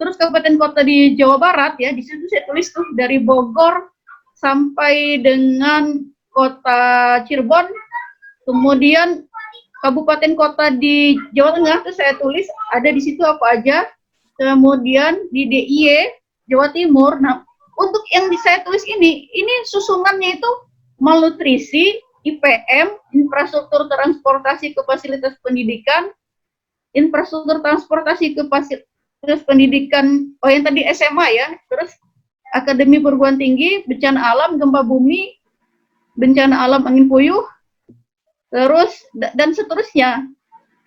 terus kabupaten kota di Jawa Barat ya, di situ saya tulis tuh dari Bogor sampai dengan kota Cirebon, kemudian kabupaten kota di Jawa Tengah tuh saya tulis ada di situ apa aja, kemudian di DIY Jawa Timur. Nah, untuk yang saya tulis ini susunannya itu malnutrisi, IPM, infrastruktur transportasi ke fasilitas pendidikan, infrastruktur transportasi ke fasilitas pendidikan, yang tadi SMA ya, terus akademi perguruan tinggi, bencana alam, gempa bumi, bencana alam angin puyuh, terus dan seterusnya.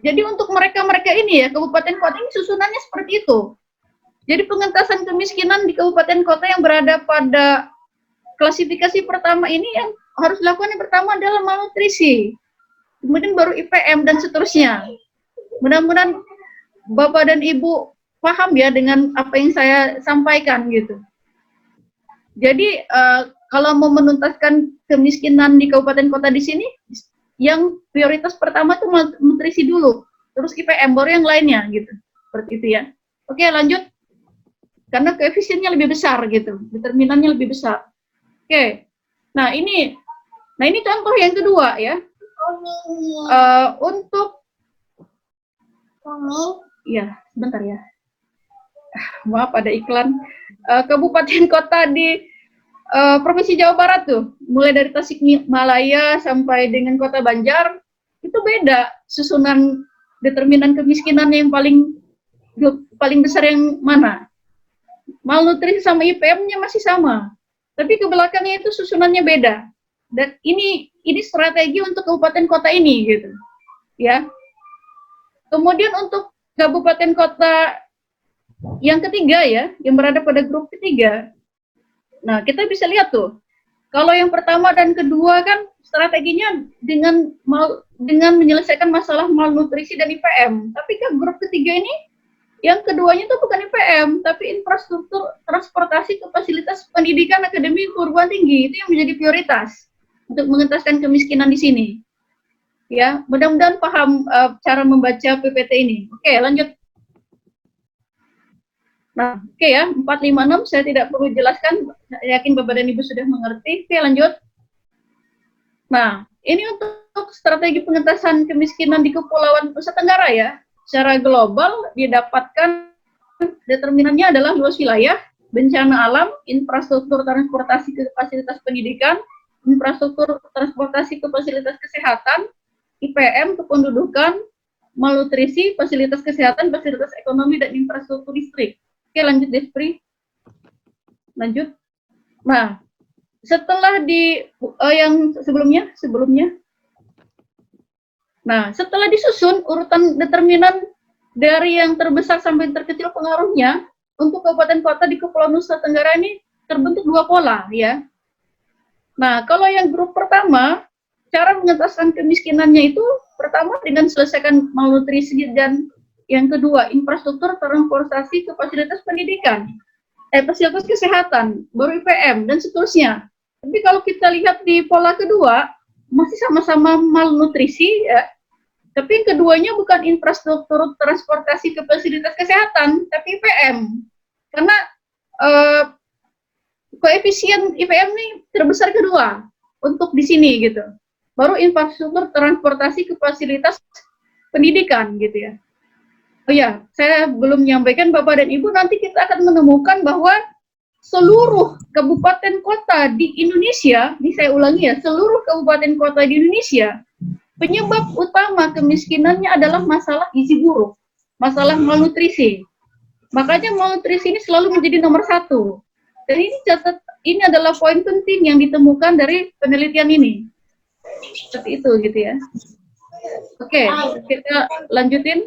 Jadi untuk mereka ini ya, kabupaten kota ini susunannya seperti itu. Jadi pengentasan kemiskinan di kabupaten kota yang berada pada klasifikasi pertama ini yang harus dilakukan yang pertama adalah malnutrisi, kemudian baru IPM dan seterusnya. Mudah-mudahan Bapak dan Ibu paham ya dengan apa yang saya sampaikan gitu. Jadi kalau mau menuntaskan kemiskinan di kabupaten kota di sini, yang prioritas pertama itu nutrisi dulu, terus IPM baru yang lainnya gitu. Seperti itu ya. Oke, lanjut. Karena koefisiennya lebih besar gitu, determinannya lebih besar. Oke. Nah, ini contoh yang kedua ya. Untuk ya, sebentar ya. Maaf ada iklan. Kabupaten kota di Provinsi Jawa Barat tuh, mulai dari Tasikmalaya sampai dengan Kota Banjar, itu beda susunan determinan kemiskinan yang paling besar yang mana. Malnutrisi sama IPM-nya masih sama, tapi ke belakangnya itu susunannya beda. Dan ini strategi untuk kabupaten kota ini gitu, ya. Kemudian untuk kabupaten kota yang ketiga ya, yang berada pada grup ketiga. Nah, kita bisa lihat tuh, Kalau yang pertama dan kedua kan strateginya dengan menyelesaikan masalah malnutrisi dan IPM. Tapi kan grup ketiga ini yang keduanya itu bukan IPM, tapi infrastruktur transportasi ke fasilitas pendidikan akademi perguruan tinggi itu yang menjadi prioritas untuk mengentaskan kemiskinan di sini. Ya, mudah-mudahan paham cara membaca PPT ini. Oke, lanjut. Nah, oke ya, 456 saya tidak perlu jelaskan, saya yakin Bapak dan Ibu sudah mengerti. Oke, lanjut. Nah, ini untuk strategi pengentasan kemiskinan di Kepulauan Nusa Tenggara ya. Secara global didapatkan determinannya adalah luas wilayah, bencana alam, infrastruktur transportasi ke fasilitas pendidikan, infrastruktur transportasi ke fasilitas kesehatan, IPM kependudukan, malnutrisi, fasilitas kesehatan, fasilitas ekonomi, dan infrastruktur listrik. Oke, lanjut Despri. Lanjut. Nah, setelah di yang sebelumnya. Nah, setelah disusun urutan determinan dari yang terbesar sampai terkecil pengaruhnya, untuk kabupaten kota di Kepulauan Nusa Tenggara ini terbentuk dua pola ya. Nah, kalau yang grup pertama, cara mengentaskan kemiskinannya itu pertama dengan selesaikan malnutrisi, dan yang kedua infrastruktur transportasi ke fasilitas pendidikan, fasilitas kesehatan, baru IPM dan seterusnya. Tapi kalau kita lihat di pola kedua, masih sama-sama malnutrisi ya. Tapi yang keduanya bukan infrastruktur transportasi ke fasilitas kesehatan, tapi IPM. Karena koefisien IPM ini terbesar kedua untuk di sini gitu. Baru infrastruktur transportasi ke fasilitas pendidikan gitu ya. Oh ya, saya belum menyampaikan Bapak dan Ibu, nanti kita akan menemukan bahwa seluruh kabupaten kota di Indonesia, ini saya ulangi ya, seluruh kabupaten kota di Indonesia, penyebab utama kemiskinannya adalah masalah gizi buruk, masalah malnutrisi. Makanya malnutrisi ini selalu menjadi nomor satu. Dan ini adalah poin penting yang ditemukan dari penelitian ini. Seperti itu gitu ya. Oke, kita lanjutin.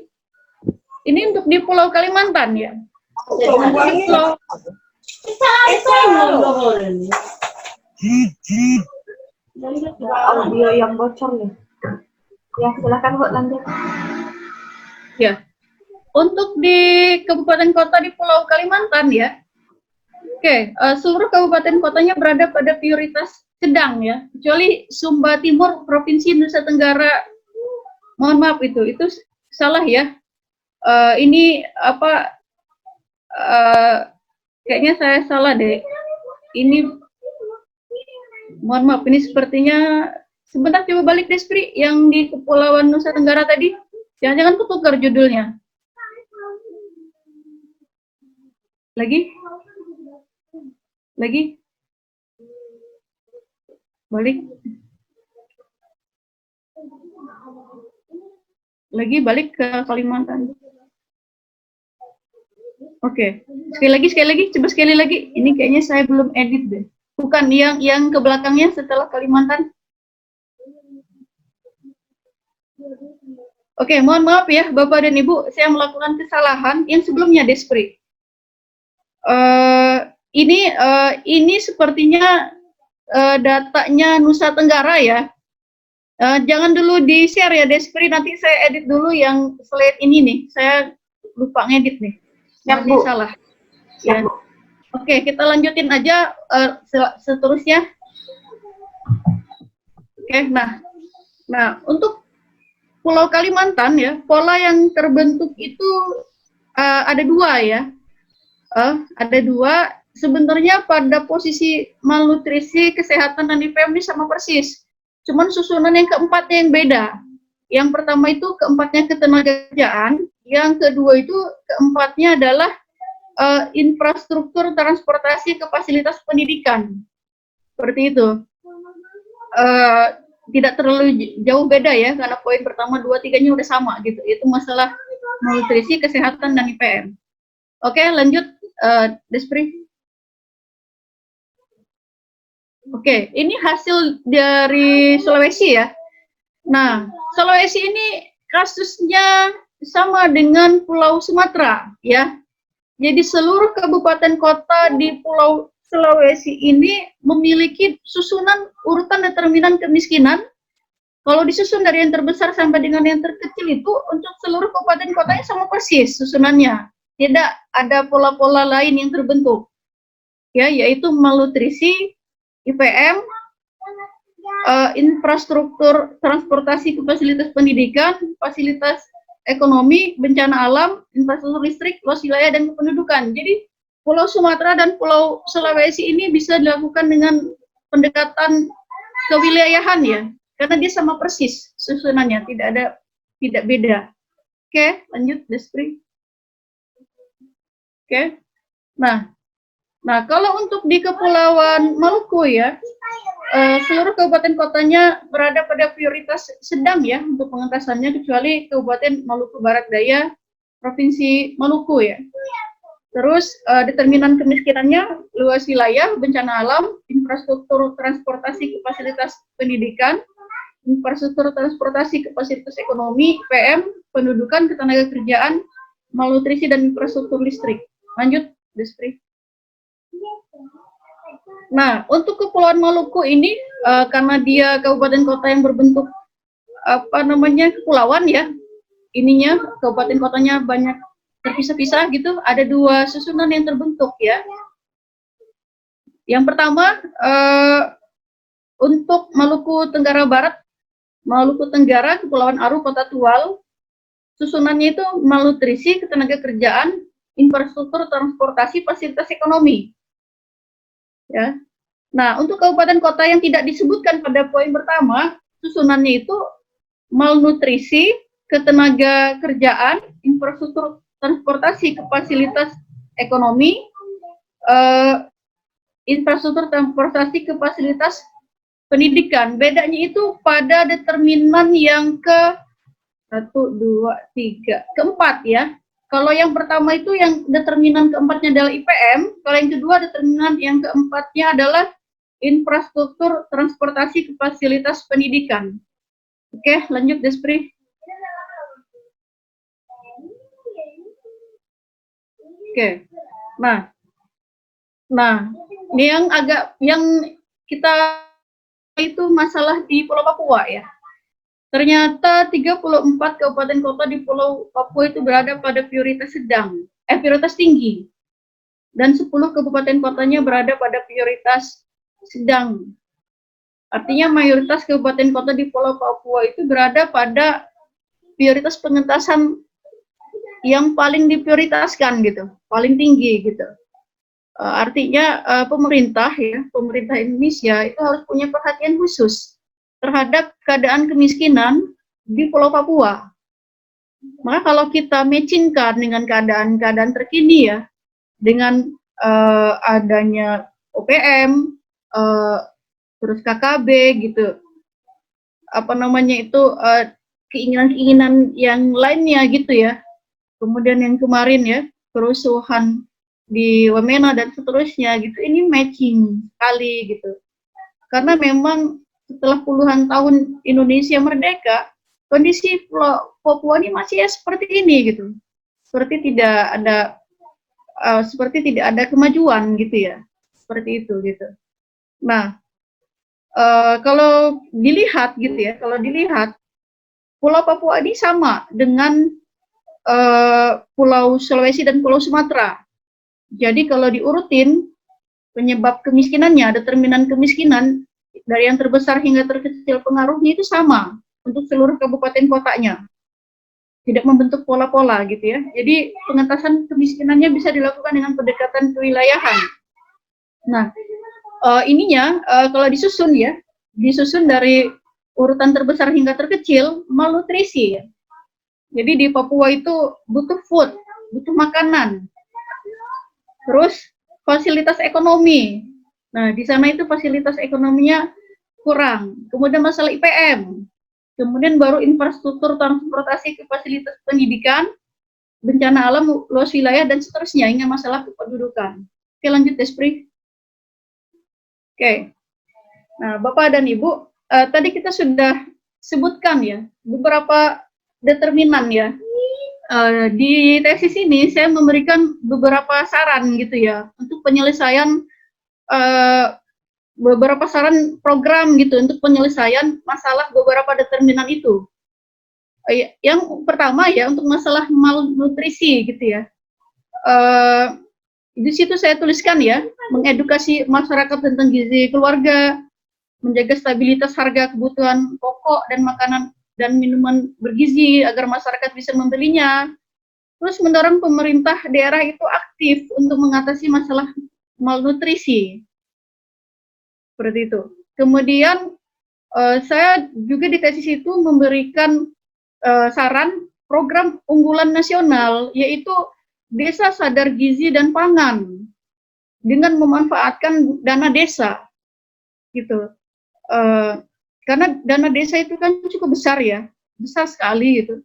Ini untuk di Pulau Kalimantan ya. Pulau audio yang bocor nih. Ya, silakan Bu lanjut. Ya. Untuk di kabupaten kota di Pulau Kalimantan ya. Oke, seluruh kabupaten kotanya berada pada prioritas sedang ya. Kecuali Sumba Timur, Provinsi Nusa Tenggara. Mohon maaf itu salah ya. Ini apa? Kayaknya saya salah deh. Ini mohon maaf, ini sepertinya sebentar, coba balik Despri yang di Kepulauan Nusa Tenggara tadi. Jangan-jangan ketukar judulnya. Lagi? Balik. Lagi balik ke Kalimantan. Oke, sekali lagi, coba sekali lagi. Ini kayaknya saya belum edit deh. Bukan yang ke belakangnya setelah Kalimantan. Oke, mohon maaf ya Bapak dan Ibu, saya melakukan kesalahan yang sebelumnya Despri. Ini sepertinya datanya Nusa Tenggara ya. Jangan dulu di-share ya Despri, nanti saya edit dulu yang slide ini nih. Saya lupa ngedit nih. Ini salah. Ya. Oke, kita lanjutin aja seterusnya. Oke, nah untuk Pulau Kalimantan ya, pola yang terbentuk itu ada dua ya. Ada dua. Sebenarnya pada posisi malnutrisi, kesehatan, dan IPM ini sama persis. Cuman susunan yang keempatnya yang beda. Yang pertama itu keempatnya ketenagakerjaan, yang kedua itu keempatnya adalah infrastruktur transportasi ke fasilitas pendidikan. Seperti itu. Tidak terlalu jauh beda ya, karena poin pertama, 2, 3-nya udah sama gitu. Itu masalah malnutrisi, kesehatan, dan IPM. Oke, lanjut Despri. Oke, ini hasil dari Sulawesi ya. Nah, Sulawesi ini kasusnya sama dengan Pulau Sumatera ya. Jadi seluruh kabupaten kota di Pulau Sulawesi ini memiliki susunan urutan determinan kemiskinan. Kalau disusun dari yang terbesar sampai dengan yang terkecil itu untuk seluruh kabupaten kotanya sama persis susunannya. Tidak ada pola-pola lain yang terbentuk. Ya, yaitu malnutrisi, IPM, infrastruktur transportasi ke fasilitas pendidikan, fasilitas ekonomi, bencana alam, infrastruktur listrik, luas wilayah, dan kependudukan. Jadi Pulau Sumatera dan Pulau Sulawesi ini bisa dilakukan dengan pendekatan kewilayahan ya, karena dia sama persis susunannya, tidak beda. Oke, lanjut Despri. Oke, nah kalau untuk di Kepulauan Maluku ya, seluruh kabupaten kotanya berada pada prioritas sedang ya untuk pengentasannya, kecuali Kabupaten Maluku Barat Daya, Provinsi Maluku ya. Terus determinan kemiskinannya luas wilayah, bencana alam, infrastruktur transportasi ke fasilitas pendidikan, infrastruktur transportasi ke fasilitas ekonomi, PM, pendudukan, ketenaga kerjaan, malnutrisi, dan infrastruktur listrik. Lanjut, Despri. Nah, untuk Kepulauan Maluku ini karena dia kabupaten kota yang berbentuk kepulauan ya, ininya kabupaten kotanya banyak terpisah-pisah gitu, ada dua susunan yang terbentuk ya. Yang pertama untuk Maluku Tenggara Barat, Maluku Tenggara, Kepulauan Aru, Kota Tual, susunannya itu malnutrisi, ketenaga kerjaan, infrastruktur transportasi, fasilitas ekonomi. Ya. Nah, untuk kabupaten kota yang tidak disebutkan pada poin pertama, susunannya itu malnutrisi, ketenaga kerjaan, infrastruktur transportasi ke fasilitas ekonomi, infrastruktur transportasi ke fasilitas pendidikan. Bedanya itu pada determinan yang ke 1, 2, 3, keempat ya. Kalau yang pertama itu yang determinan keempatnya adalah IPM, kalau yang kedua determinan yang keempatnya adalah infrastruktur transportasi ke fasilitas pendidikan. Oke, lanjut Despri. Oke, nah, ini yang kita itu masalah di Pulau Papua ya. Ternyata 34 kabupaten kota di Pulau Papua itu berada pada prioritas prioritas tinggi, dan 10 kabupaten kotanya berada pada prioritas sedang. Artinya mayoritas kabupaten kota di Pulau Papua itu berada pada prioritas pengentasan yang paling diprioritaskan gitu, paling tinggi gitu. Artinya pemerintah Indonesia itu harus punya perhatian khusus terhadap keadaan kemiskinan di Pulau Papua. Maka kalau kita matchingkan dengan keadaan terkini ya, dengan adanya OPM, terus KKB gitu, keinginan-keinginan yang lainnya gitu ya. Kemudian yang kemarin ya, kerusuhan di Wamena dan seterusnya gitu, ini matching sekali gitu. Karena memang setelah puluhan tahun Indonesia merdeka, kondisi Pulau Papua ini masih ya seperti ini gitu. Seperti tidak ada kemajuan gitu ya. Seperti itu gitu. Nah, kalau dilihat Pulau Papua ini sama dengan Pulau Sulawesi dan Pulau Sumatera. Jadi kalau diurutin penyebab kemiskinannya, determinan kemiskinan dari yang terbesar hingga terkecil pengaruhnya itu sama untuk seluruh kabupaten kotanya. Tidak membentuk pola-pola gitu ya. Jadi pengentasan kemiskinannya bisa dilakukan dengan pendekatan kewilayahan. Nah, kalau disusun dari urutan terbesar hingga terkecil, malnutrisi ya. Jadi di Papua itu butuh food, butuh makanan. Terus fasilitas ekonomi. Nah, di sana itu fasilitas ekonominya kurang. Kemudian masalah IPM. Kemudian baru infrastruktur transportasi ke fasilitas pendidikan, bencana alam, luas wilayah, dan seterusnya hingga masalah kependudukan. Oke, lanjut Despri. Oke. Nah, Bapak dan Ibu, tadi kita sudah sebutkan ya beberapa determinan ya. Di tesis ini saya memberikan beberapa saran gitu ya untuk penyelesaian uh, beberapa saran program gitu untuk penyelesaian masalah beberapa determinan itu. Yang pertama ya untuk masalah malnutrisi gitu ya. Di situ saya tuliskan ya, mengedukasi masyarakat tentang gizi keluarga, menjaga stabilitas harga kebutuhan pokok dan makanan dan minuman bergizi agar masyarakat bisa membelinya. Terus mendorong pemerintah daerah itu aktif untuk mengatasi masalah malnutrisi. Seperti itu. Kemudian saya juga di tesis itu memberikan saran program unggulan nasional, yaitu Desa Sadar Gizi dan Pangan dengan memanfaatkan dana desa, gitu. Karena dana desa itu kan cukup besar ya, besar sekali gitu.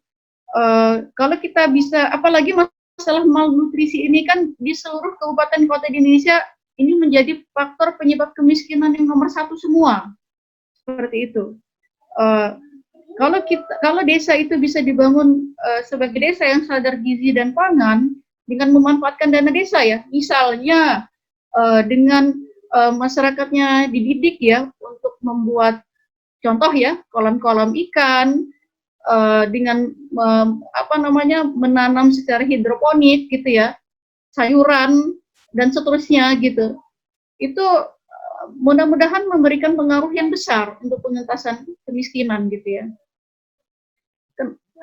Kalau kita bisa, apalagi masalah malnutrisi ini kan di seluruh kabupaten kota di Indonesia ini menjadi faktor penyebab kemiskinan yang nomor satu semua, seperti itu. Kalau desa itu bisa dibangun sebagai desa yang sadar gizi dan pangan dengan memanfaatkan dana desa ya, misalnya dengan masyarakatnya dididik ya untuk membuat contoh ya kolam-kolam ikan dengan menanam secara hidroponik gitu ya, sayuran dan seterusnya gitu. Itu mudah-mudahan memberikan pengaruh yang besar untuk pengentasan kemiskinan gitu ya.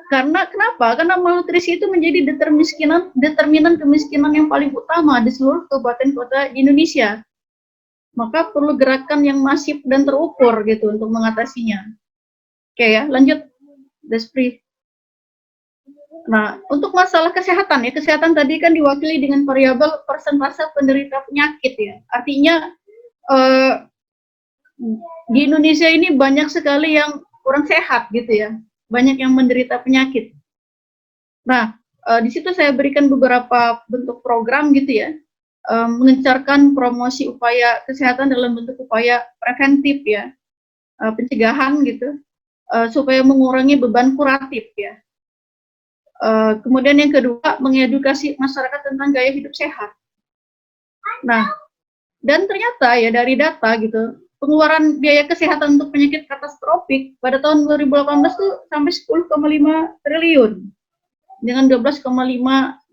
Karena kenapa? Karena malnutrisi itu menjadi determinan kemiskinan yang paling utama di seluruh kabupaten kota di Indonesia. Maka perlu gerakan yang masif dan terukur gitu untuk mengatasinya. Oke ya, lanjut. Despri. Nah, untuk masalah kesehatan ya, kesehatan tadi kan diwakili dengan variabel persentase penderita penyakit ya. Artinya di Indonesia ini banyak sekali yang kurang sehat gitu ya, banyak yang menderita penyakit. Nah, di situ saya berikan beberapa bentuk program gitu ya, mengencarkan promosi upaya kesehatan dalam bentuk upaya preventif ya, pencegahan gitu, supaya mengurangi beban kuratif ya. Kemudian yang kedua, mengedukasi masyarakat tentang gaya hidup sehat. Nah, dan ternyata ya dari data gitu, pengeluaran biaya kesehatan untuk penyakit katastropik pada tahun 2018 tuh sampai 10,5 triliun dengan 12,5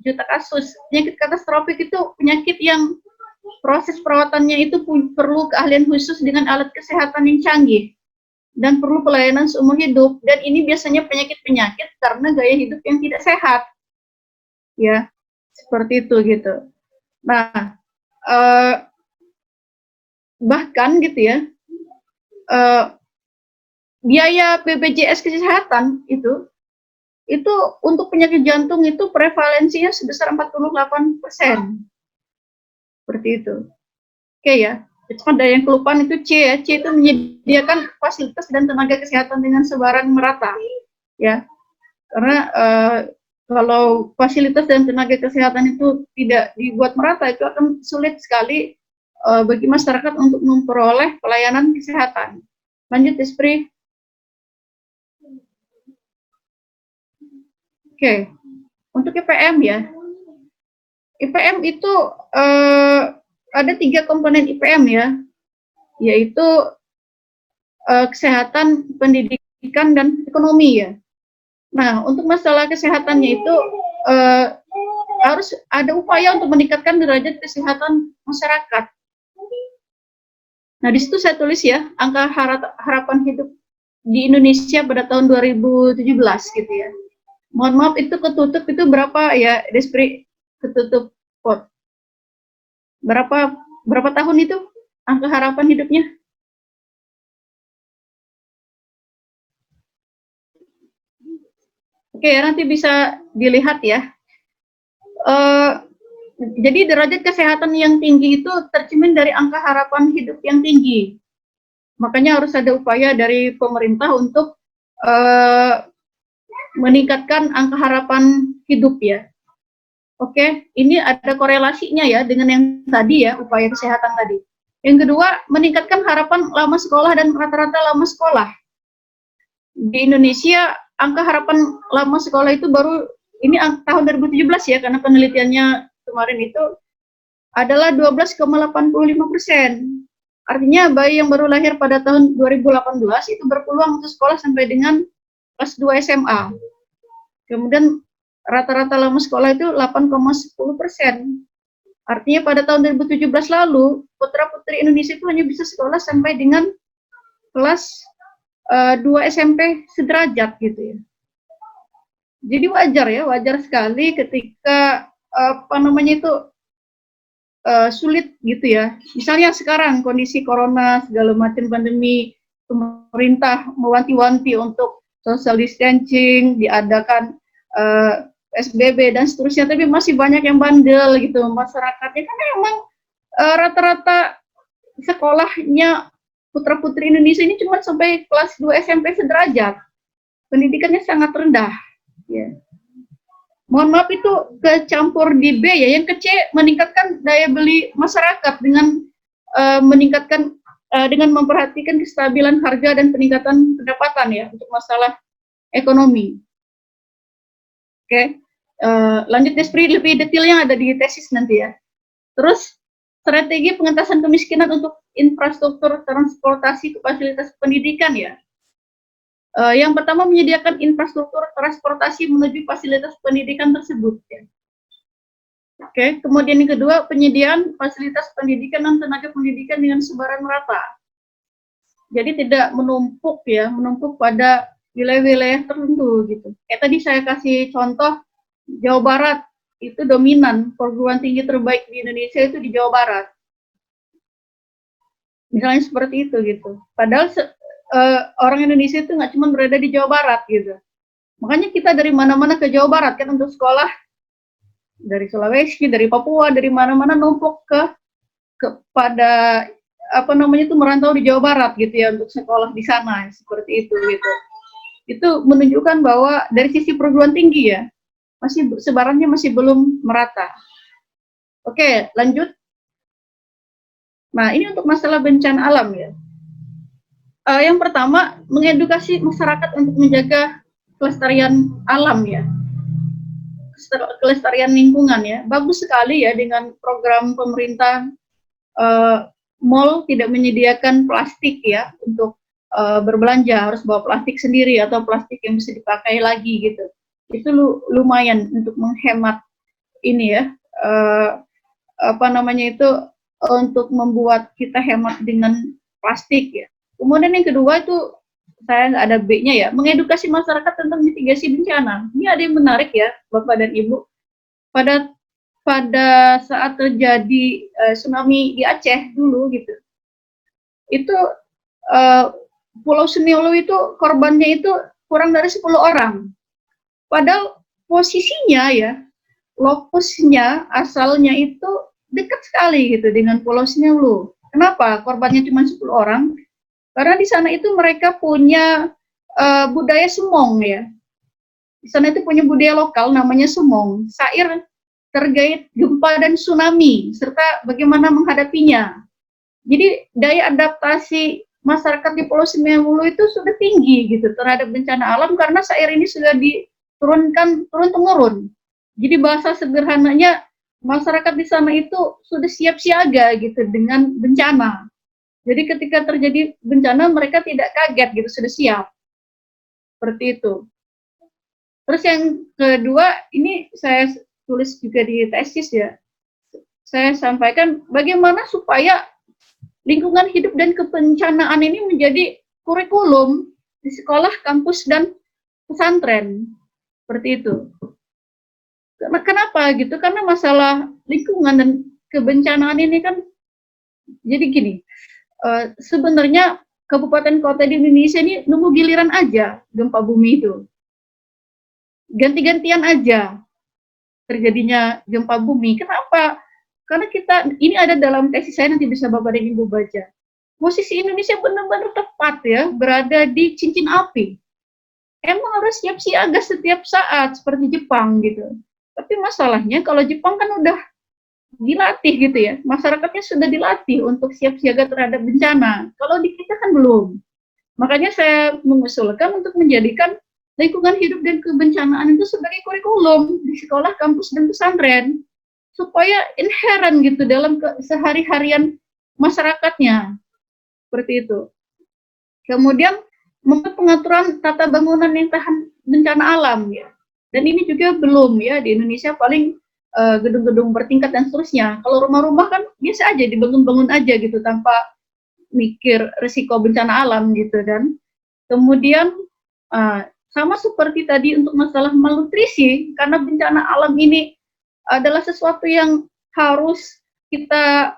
juta kasus. Penyakit katastropik itu penyakit yang proses perawatannya itu perlu keahlian khusus dengan alat kesehatan yang canggih dan perlu pelayanan seumur hidup, dan ini biasanya penyakit-penyakit karena gaya hidup yang tidak sehat ya, seperti itu gitu. Nah, bahkan gitu ya, biaya BPJS kesehatan itu untuk penyakit jantung itu prevalensinya sebesar 48%, seperti itu. Oke ya. Ada yang kelupaan itu C ya, C itu menyediakan fasilitas dan tenaga kesehatan dengan sebaran merata ya, karena kalau fasilitas dan tenaga kesehatan itu tidak dibuat merata itu akan sulit sekali bagi masyarakat untuk memperoleh pelayanan kesehatan. Lanjut Despri. Oke, untuk IPM ya, IPM itu ada 3 komponen IPM ya, yaitu kesehatan, pendidikan, dan ekonomi ya. Nah, untuk masalah kesehatannya itu harus ada upaya untuk meningkatkan derajat kesehatan masyarakat. Nah, di situ saya tulis ya, angka harapan hidup di Indonesia pada tahun 2017 gitu ya. Mohon maaf itu ketutup itu berapa ya, Despri? Ketutup pot. Berapa tahun itu angka harapan hidupnya? Oke, nanti bisa dilihat ya. Jadi derajat kesehatan yang tinggi itu tercermin dari angka harapan hidup yang tinggi. Makanya harus ada upaya dari pemerintah untuk meningkatkan angka harapan hidup ya. Oke, ini ada korelasinya ya dengan yang tadi ya, upaya kesehatan tadi. Yang kedua, meningkatkan harapan lama sekolah dan rata-rata lama sekolah. Di Indonesia, angka harapan lama sekolah itu baru, ini tahun 2017 ya, karena penelitiannya kemarin itu adalah 12,85%. Artinya bayi yang baru lahir pada tahun 2018 itu berpeluang untuk sekolah sampai dengan kelas 2 SMA. Kemudian rata-rata lama sekolah itu 8,10%. Artinya pada tahun 2017 lalu, putra-putri Indonesia itu hanya bisa sekolah sampai dengan kelas 2 SMP sederajat gitu ya. Jadi wajar sekali ketika sulit gitu ya. Misalnya sekarang kondisi corona segala macam pandemi, pemerintah mewanti-wanti untuk social distancing, diadakan PSBB dan seterusnya, tapi masih banyak yang bandel gitu masyarakatnya, karena emang rata-rata sekolahnya putra-putri Indonesia ini cuma sampai kelas 2 SMP sederajat. Pendidikannya sangat rendah. Ya. Mohon maaf itu kecampur di B ya, yang ke C meningkatkan daya beli masyarakat dengan meningkatkan dengan memperhatikan kestabilan harga dan peningkatan pendapatan ya untuk masalah ekonomi. Oke, lanjut Despri, lebih detailnya ada di tesis nanti ya. Terus strategi pengentasan kemiskinan untuk infrastruktur transportasi ke fasilitas pendidikan ya. Yang pertama menyediakan infrastruktur transportasi menuju fasilitas pendidikan tersebut. Ya. Oke, kemudian yang kedua penyediaan fasilitas pendidikan dan tenaga pendidikan dengan sebaran merata. Jadi tidak menumpuk pada wilayah-wilayah tertentu gitu. Kayak tadi saya kasih contoh Jawa Barat itu dominan perguruan tinggi terbaik di Indonesia itu di Jawa Barat. Misalnya seperti itu gitu. Padahal orang Indonesia itu nggak cuma berada di Jawa Barat gitu. Makanya kita dari mana-mana ke Jawa Barat kan untuk sekolah, dari Sulawesi, dari Papua, dari mana-mana numpuk kepada merantau di Jawa Barat gitu ya untuk sekolah di sana seperti itu gitu. Itu menunjukkan bahwa dari sisi perguruan tinggi ya sebarannya masih belum merata. Oke, lanjut. Nah, ini untuk masalah bencana alam ya. Yang pertama, mengedukasi masyarakat untuk menjaga kelestarian alam ya, kelestarian lingkungan ya. Bagus sekali ya dengan program pemerintah mall tidak menyediakan plastik ya untuk berbelanja, harus bawa plastik sendiri atau plastik yang bisa dipakai lagi gitu. Itu lumayan untuk menghemat ini ya, untuk membuat kita hemat dengan plastik ya. Kemudian yang kedua itu saya nggak ada B-nya ya, mengedukasi masyarakat tentang mitigasi bencana. Ini ada yang menarik ya, Bapak dan Ibu. Pada saat terjadi tsunami di Aceh dulu gitu, itu Pulau Suniolo itu korbannya itu kurang dari 10 orang. Padahal posisinya ya, lokusnya asalnya itu dekat sekali gitu dengan Pulau Suniolo. Kenapa korbannya cuma 10 orang? Karena di sana itu mereka punya budaya sumong ya. Di sana itu punya budaya lokal namanya sumong. Syair terkait gempa dan tsunami serta bagaimana menghadapinya. Jadi daya adaptasi masyarakat di Pulau Suniolo itu sudah tinggi gitu terhadap bencana alam karena syair ini sudah diturunkan turun-temurun. Jadi bahasa sederhananya masyarakat di sana itu sudah siap siaga gitu dengan bencana. Jadi ketika terjadi bencana mereka tidak kaget gitu, sudah siap. Seperti itu. Terus yang kedua, ini saya tulis juga di tesis ya. Saya sampaikan bagaimana supaya lingkungan hidup dan kebencanaan ini menjadi kurikulum di sekolah, kampus, dan pesantren. Seperti itu. Kenapa gitu? Karena masalah lingkungan dan kebencanaan ini kan jadi gini. Sebenarnya kabupaten kota di Indonesia ini nunggu giliran aja gempa bumi itu. Ganti-gantian aja terjadinya gempa bumi. Kenapa? Karena ini ada dalam tesis saya, nanti bisa Bapak dan Ibu baca. Posisi Indonesia benar-benar tepat ya, berada di cincin api. Emang harus siap siaga setiap saat seperti Jepang gitu. Tapi masalahnya kalau Jepang kan udah dilatih gitu ya, masyarakatnya sudah dilatih untuk siap siaga terhadap bencana. Kalau di kita kan belum. Makanya saya mengusulkan untuk menjadikan lingkungan hidup dan kebencanaan itu sebagai kurikulum di sekolah, kampus, dan pesantren. supaya inherent gitu dalam sehari-harian masyarakatnya, seperti itu. Kemudian membuat pengaturan tata bangunan yang tahan bencana alam ya. Dan ini juga belum ya, di Indonesia paling gedung-gedung bertingkat dan seterusnya. Kalau rumah-rumah kan biasa aja dibangun-bangun aja gitu tanpa mikir risiko bencana alam gitu. Dan kemudian sama seperti tadi untuk masalah malnutrisi, karena bencana alam ini adalah sesuatu yang harus kita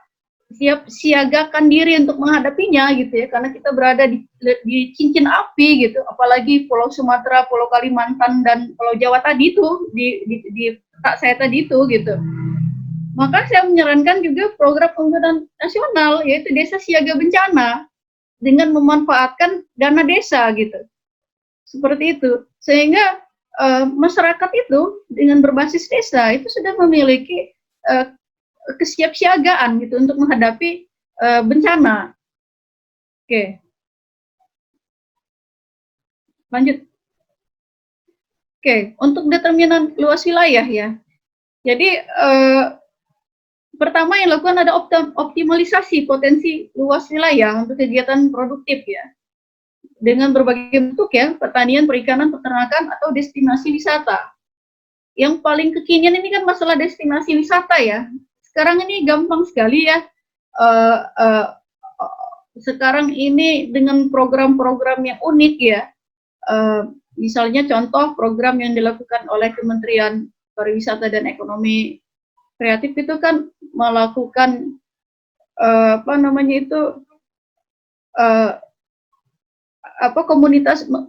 siap siagakan diri untuk menghadapinya gitu ya, karena kita berada di cincin api gitu, apalagi Pulau Sumatera, Pulau Kalimantan dan Pulau Jawa tadi itu di tak saya tadi itu gitu. Maka saya menyarankan juga program pembangunan nasional yaitu Desa Siaga Bencana dengan memanfaatkan dana desa gitu. Seperti itu. Sehingga masyarakat itu dengan berbasis desa itu sudah memiliki kesiapsiagaan gitu untuk menghadapi bencana. Oke. Lanjut. Oke, untuk determinan luas wilayah ya. Jadi pertama yang dilakukan ada optimalisasi potensi luas wilayah untuk kegiatan produktif ya. Dengan berbagai bentuk ya, pertanian, perikanan, peternakan, atau destinasi wisata. Yang paling kekinian ini kan masalah destinasi wisata ya. Sekarang ini gampang sekali ya. Sekarang ini dengan program-program yang unik ya. Misalnya contoh program yang dilakukan oleh Kementerian Pariwisata dan Ekonomi Kreatif itu kan melakukan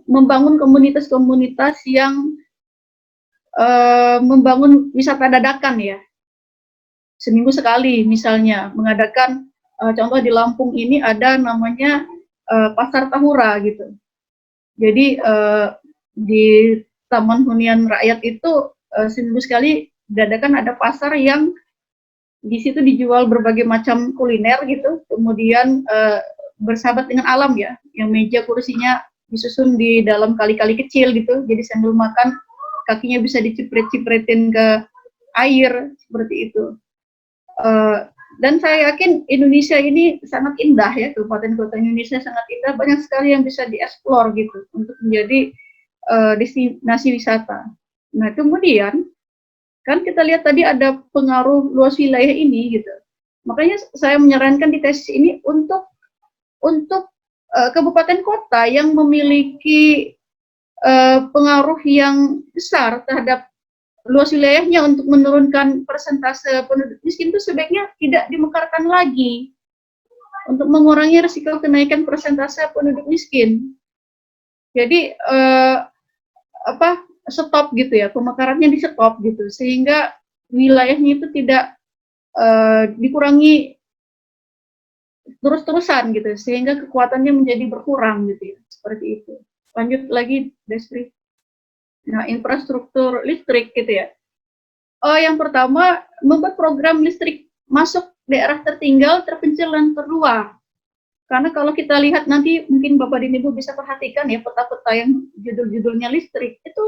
membangun komunitas-komunitas yang membangun wisata dadakan ya. Seminggu sekali misalnya mengadakan contoh di Lampung ini ada namanya Pasar Tahura gitu. Jadi di Taman Hunian Rakyat itu seminggu sekali dadakan ada pasar yang di situ dijual berbagai macam kuliner gitu. Kemudian bersahabat dengan alam ya, yang meja kursinya disusun di dalam kali-kali kecil gitu. Jadi sambil makan kakinya bisa dicipret-cipretin ke air seperti itu. Dan saya yakin Indonesia ini sangat indah ya, kabupaten kota Indonesia sangat indah, banyak sekali yang bisa dieksplor gitu untuk menjadi destinasi wisata. Nah kemudian kan kita lihat tadi ada pengaruh luas wilayah ini gitu. Makanya saya menyarankan di tesis ini untuk kabupaten kota yang memiliki pengaruh yang besar terhadap luas wilayahnya untuk menurunkan persentase penduduk miskin itu sebaiknya tidak dimekarkan lagi untuk mengurangi risiko kenaikan persentase penduduk miskin. Jadi stop gitu ya, pemekarannya di stop gitu sehingga wilayahnya itu tidak dikurangi terus-terusan gitu sehingga kekuatannya menjadi berkurang gitu ya, seperti itu. Lanjut lagi Desri. Nah, infrastruktur listrik gitu ya. Yang pertama, membuat program listrik masuk daerah tertinggal, terpencil, dan terluar. Karena kalau kita lihat nanti, mungkin Bapak dan Ibu bisa perhatikan ya, peta-peta yang judul-judulnya listrik, itu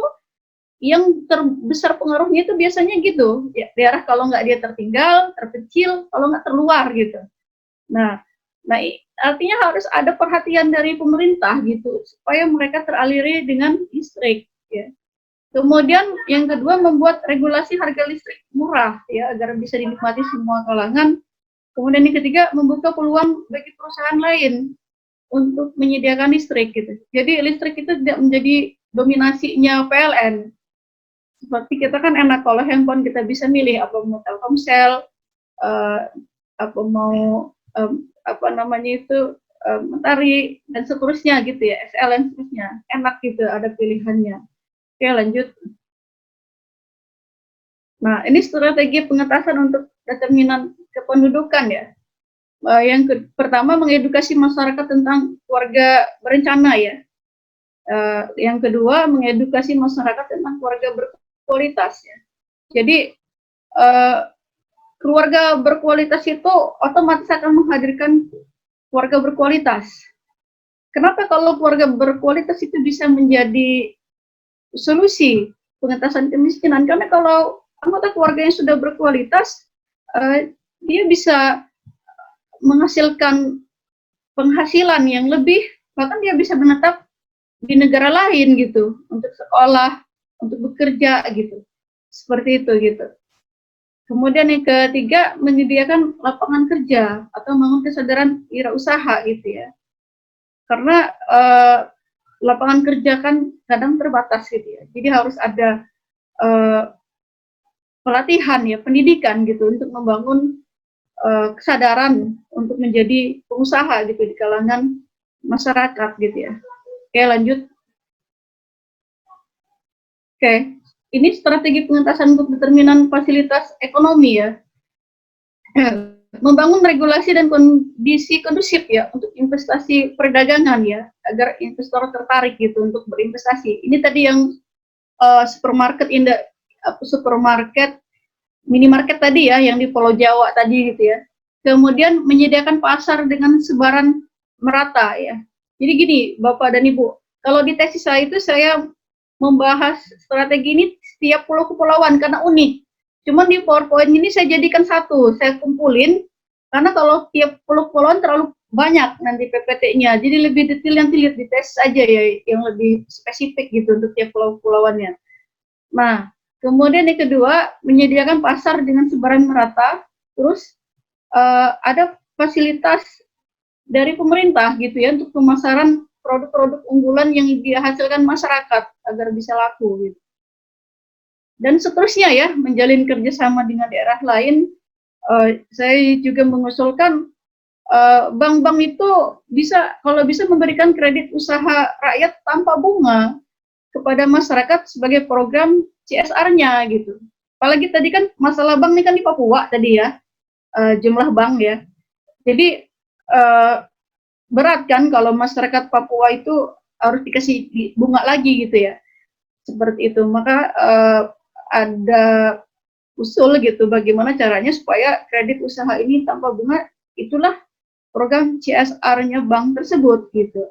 yang terbesar pengaruhnya itu biasanya gitu. Ya, daerah kalau nggak dia tertinggal, terpencil, kalau nggak terluar gitu. Nah, artinya harus ada perhatian dari pemerintah gitu, supaya mereka teraliri dengan listrik ya. Kemudian yang kedua membuat regulasi harga listrik murah ya agar bisa dinikmati semua kalangan. Kemudian yang ketiga membuka peluang bagi perusahaan lain untuk menyediakan listrik gitu. Jadi listrik itu tidak menjadi dominasinya PLN. Seperti kita kan enak kalau handphone kita bisa milih apa mau Telkomsel, apa mau Mentari dan seterusnya gitu ya, SL dan seterusnya. Enak gitu ada pilihannya. Oke, lanjut. Nah, ini strategi pengetasan untuk determinan kependudukan ya. Yang pertama mengedukasi masyarakat tentang keluarga berencana ya. Yang kedua mengedukasi masyarakat tentang keluarga berkualitas ya. Jadi keluarga berkualitas itu otomatis akan menghadirkan keluarga berkualitas. Kenapa kalau keluarga berkualitas itu bisa menjadi solusi pengentasan kemiskinan? Karena kalau anggota keluarga yang sudah berkualitas, dia bisa menghasilkan penghasilan yang lebih, bahkan dia bisa menetap di negara lain gitu, untuk sekolah, untuk bekerja gitu, seperti itu gitu. Kemudian yang ketiga, menyediakan lapangan kerja atau membangun kesadaran wirausaha gitu ya. Karena lapangan kerja kan kadang terbatas gitu ya. Jadi harus ada pelatihan ya, pendidikan gitu untuk membangun kesadaran untuk menjadi pengusaha gitu di kalangan masyarakat gitu ya. Oke, lanjut. Oke, ini strategi pengentasan untuk determinan fasilitas ekonomi ya. Membangun regulasi dan kondisi kondusif ya untuk investasi perdagangan ya, agar investor tertarik gitu untuk berinvestasi. Ini tadi yang supermarket, supermarket, minimarket tadi ya, yang di Pulau Jawa tadi gitu ya. Kemudian menyediakan pasar dengan sebaran merata ya. Jadi gini, Bapak dan Ibu, kalau di tesis saya itu saya membahas strategi ini setiap pulau kepulauan karena unik. Cuman di PowerPoint ini saya jadikan satu, saya kumpulin, karena kalau tiap pulau kepulauan terlalu banyak nanti PPT-nya, jadi lebih detail nanti lihat di tesis aja ya, yang lebih spesifik gitu untuk tiap pulau kepulauannya. Nah, kemudian yang kedua, menyediakan pasar dengan sebaran merata, terus ada fasilitas dari pemerintah gitu ya, untuk pemasaran produk-produk unggulan yang dihasilkan masyarakat agar bisa laku gitu. Dan seterusnya ya, menjalin kerjasama dengan daerah lain. Saya juga mengusulkan bank-bank itu bisa, kalau bisa memberikan kredit usaha rakyat tanpa bunga kepada masyarakat sebagai program CSR-nya gitu. Apalagi tadi kan masalah bank ini kan di Papua tadi ya, jumlah bank ya. Jadi berat kan kalau masyarakat Papua itu harus dikasih bunga lagi gitu ya, seperti itu. Maka ada usul gitu bagaimana caranya supaya kredit usaha ini tanpa bunga, itulah program CSR-nya bank tersebut gitu.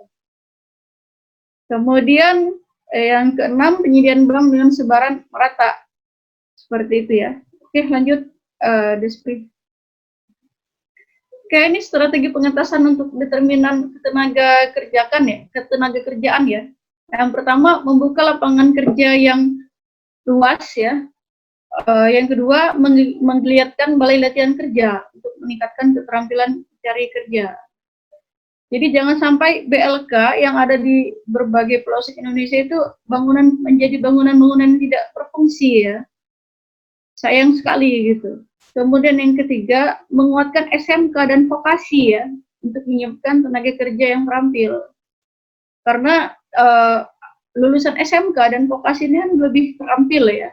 Kemudian yang keenam, penyediaan bank dengan sebaran merata, seperti itu ya. Oke, lanjut, Despri. Oke, ini strategi pengentasan untuk determinan ketenaga kerjaan ya. Yang pertama, membuka lapangan kerja yang luas ya. Yang kedua, menggeliatkan balai latihan kerja untuk meningkatkan keterampilan cari kerja. Jadi jangan sampai BLK yang ada di berbagai pelosok Indonesia itu menjadi bangunan-bangunan tidak berfungsi ya. Sayang sekali gitu. Kemudian yang ketiga, menguatkan SMK dan vokasi ya, untuk menyiapkan tenaga kerja yang terampil. Karena lulusan SMK dan vokasi ini kan lebih terampil ya.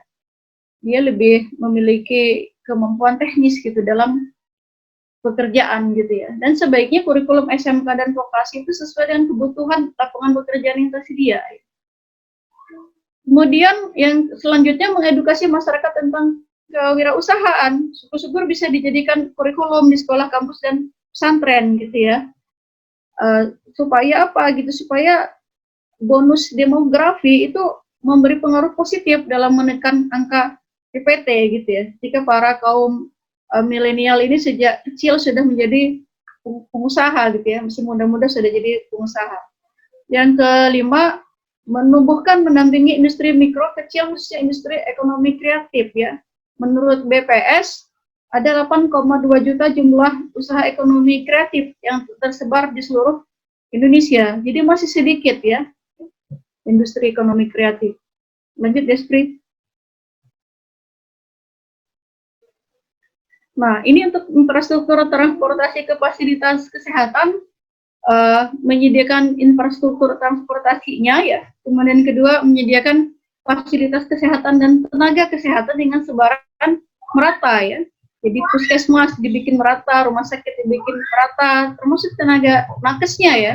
Dia lebih memiliki kemampuan teknis gitu dalam pekerjaan gitu ya. Dan sebaiknya kurikulum SMK dan vokasi itu sesuai dengan kebutuhan lapangan pekerjaan yang tersedia. Kemudian yang selanjutnya, mengedukasi masyarakat tentang kewirausahaan. Syukur-syukur bisa dijadikan kurikulum di sekolah, kampus, dan pesantren gitu ya. Supaya apa gitu, supaya bonus demografi itu memberi pengaruh positif dalam menekan angka PPT gitu ya. Jika para kaum milenial ini sejak kecil sudah menjadi pengusaha gitu ya, masih muda-muda sudah jadi pengusaha. Yang kelima, menumbuhkan mendampingi industri mikro kecil, khususnya industri ekonomi kreatif ya. Menurut BPS, ada 8,2 juta jumlah usaha ekonomi kreatif yang tersebar di seluruh Indonesia. Jadi masih sedikit ya, industri ekonomi kreatif. Lanjut, Despri. Nah, ini untuk infrastruktur transportasi ke fasilitas kesehatan, menyediakan infrastruktur transportasinya ya. Kemudian kedua, menyediakan fasilitas kesehatan dan tenaga kesehatan dengan sebaran merata ya. Jadi puskesmas dibikin merata, rumah sakit dibikin merata, termasuk tenaga nakesnya ya,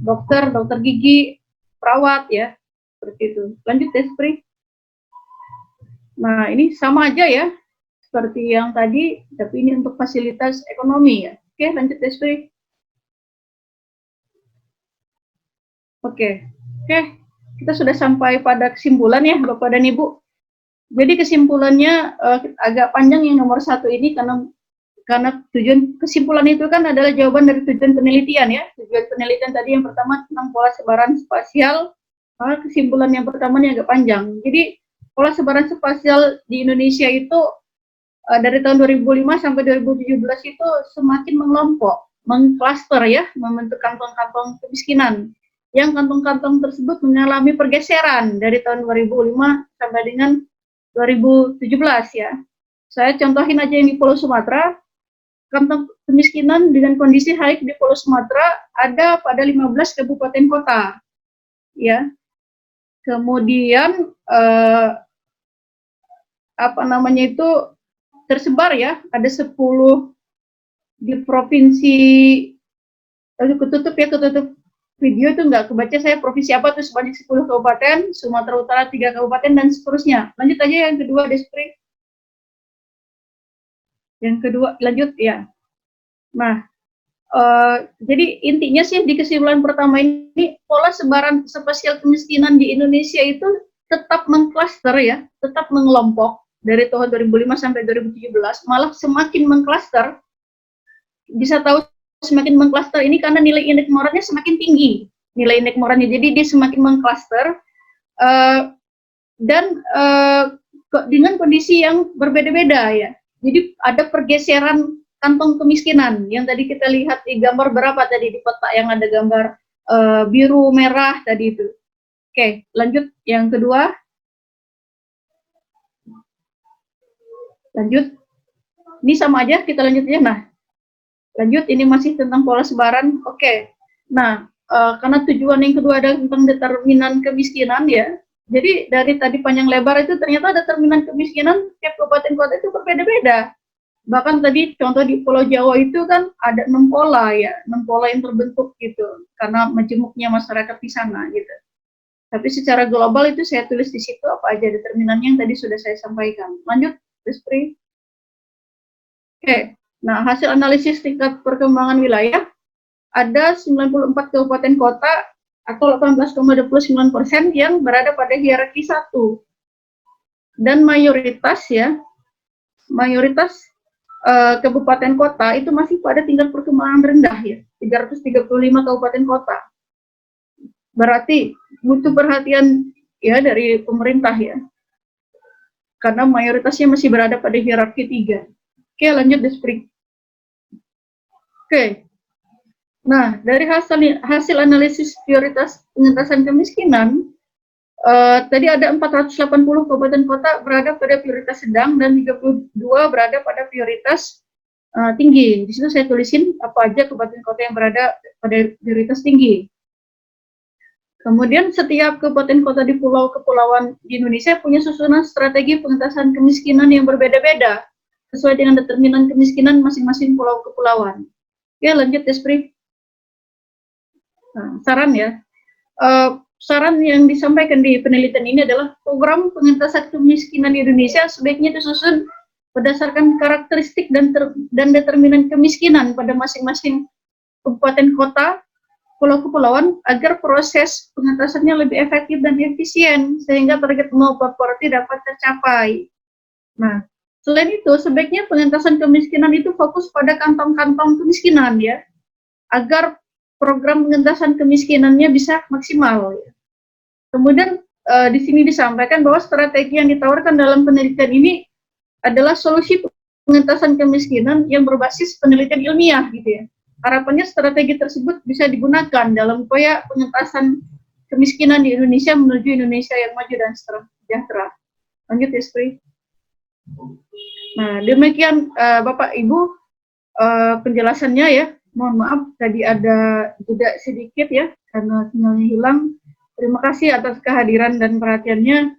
dokter gigi, perawat ya, seperti itu. Lanjut, Despri. Nah, ini sama aja ya, seperti yang tadi, tapi ini untuk fasilitas ekonomi ya. Oke, lanjut, Despri. Oke, kita sudah sampai pada kesimpulan ya, Bapak dan Ibu. Jadi kesimpulannya agak panjang yang nomor 1 ini, karena Karena tujuan kesimpulan itu kan adalah jawaban dari tujuan penelitian ya. Tujuan penelitian tadi yang pertama tentang pola sebaran spasial, kesimpulan yang pertama ini agak panjang. Jadi pola sebaran spasial di Indonesia itu dari tahun 2005 sampai 2017 itu semakin mengelompok, mengklaster ya, membentuk kantong-kantong kemiskinan. Yang kantong-kantong tersebut mengalami pergeseran dari tahun 2005 sampai dengan 2017 ya. Saya contohin aja yang di Pulau Sumatera. Kantong kemiskinan dengan kondisi high di Pulau Sumatera ada pada 15 kabupaten kota, ya. Kemudian apa namanya itu tersebar ya, ada 10 di provinsi. Ketutup video itu nggak kebaca saya provinsi apa tuh, sebanyak 10 kabupaten, Sumatera Utara 3 kabupaten dan seterusnya. Lanjut aja yang kedua, Despri. Yang kedua, lanjut ya. Nah, jadi intinya sih di kesimpulan pertama ini, pola sebaran spasial kemiskinan di Indonesia itu tetap mengklaster ya, tetap mengelompok dari tahun 2005 sampai 2017, malah semakin mengklaster. Bisa tahu semakin mengklaster ini karena nilai indeks moratnya semakin tinggi, nilai indeks moratnya, jadi dia semakin mengklaster dan dengan kondisi yang berbeda-beda ya. Jadi ada pergeseran kantong kemiskinan yang tadi kita lihat di gambar berapa tadi di peta yang ada gambar biru merah tadi itu. Oke, lanjut yang kedua. Lanjut. Ini sama aja, kita lanjut aja. Nah, lanjut, ini masih tentang pola sebaran. Oke. Nah, karena tujuan yang kedua adalah tentang determinan kemiskinan ya. Jadi dari tadi panjang lebar itu ternyata determinan kemiskinan tiap kabupaten kota itu berbeda-beda. Bahkan tadi contoh di Pulau Jawa itu kan ada 6 pola ya, 6 pola yang terbentuk gitu karena majemuknya masyarakat di sana gitu. Tapi secara global itu saya tulis di situ apa aja determinannya yang tadi sudah saya sampaikan. Lanjut, Despri. Oke. Nah, hasil analisis tingkat perkembangan wilayah ada 94 kabupaten kota atau 18,29% yang berada pada hierarki 1. Dan mayoritas ya, mayoritas kabupaten kota itu masih pada tingkat perkembangan rendah ya, 335 kabupaten kota. Berarti butuh perhatian ya dari pemerintah ya, karena mayoritasnya masih berada pada hierarki 3. Oke, lanjut Despri. Oke. Nah, dari hasil analisis prioritas pengentasan kemiskinan, tadi ada 480 kabupaten kota berada pada prioritas sedang dan 32 berada pada prioritas tinggi. Di situ saya tulisin apa aja kabupaten kota yang berada pada prioritas tinggi. Kemudian setiap kabupaten kota di pulau kepulauan di Indonesia punya susunan strategi pengentasan kemiskinan yang berbeda-beda sesuai dengan determinan kemiskinan masing-masing pulau kepulauan. Oke, lanjut Despri. Nah, saran ya. Saran yang disampaikan di penelitian ini adalah program pengentasan kemiskinan di Indonesia sebaiknya disusun berdasarkan karakteristik dan determinan kemiskinan pada masing-masing kabupaten kota, pulau kepulauan agar proses pengentasannya lebih efektif dan efisien sehingga target 0 poverty dapat tercapai. Nah, selain itu sebaiknya pengentasan kemiskinan itu fokus pada kantong-kantong kemiskinan ya, agar program pengentasan kemiskinannya bisa maksimal. Kemudian di sini disampaikan bahwa strategi yang ditawarkan dalam penelitian ini adalah solusi pengentasan kemiskinan yang berbasis penelitian ilmiah gitu ya. Harapannya strategi tersebut bisa digunakan dalam upaya pengentasan kemiskinan di Indonesia menuju Indonesia yang maju dan sejahtera. Lanjut ya, Spri. Nah, demikian Bapak Ibu penjelasannya ya. Mohon maaf tadi ada jeda sedikit ya karena sinyalnya hilang. Terima kasih atas kehadiran dan perhatiannya.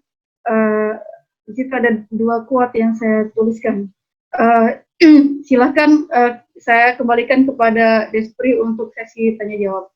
Di situ ada 2 quote yang saya tuliskan. Silakan saya kembalikan kepada Despri untuk sesi tanya jawab.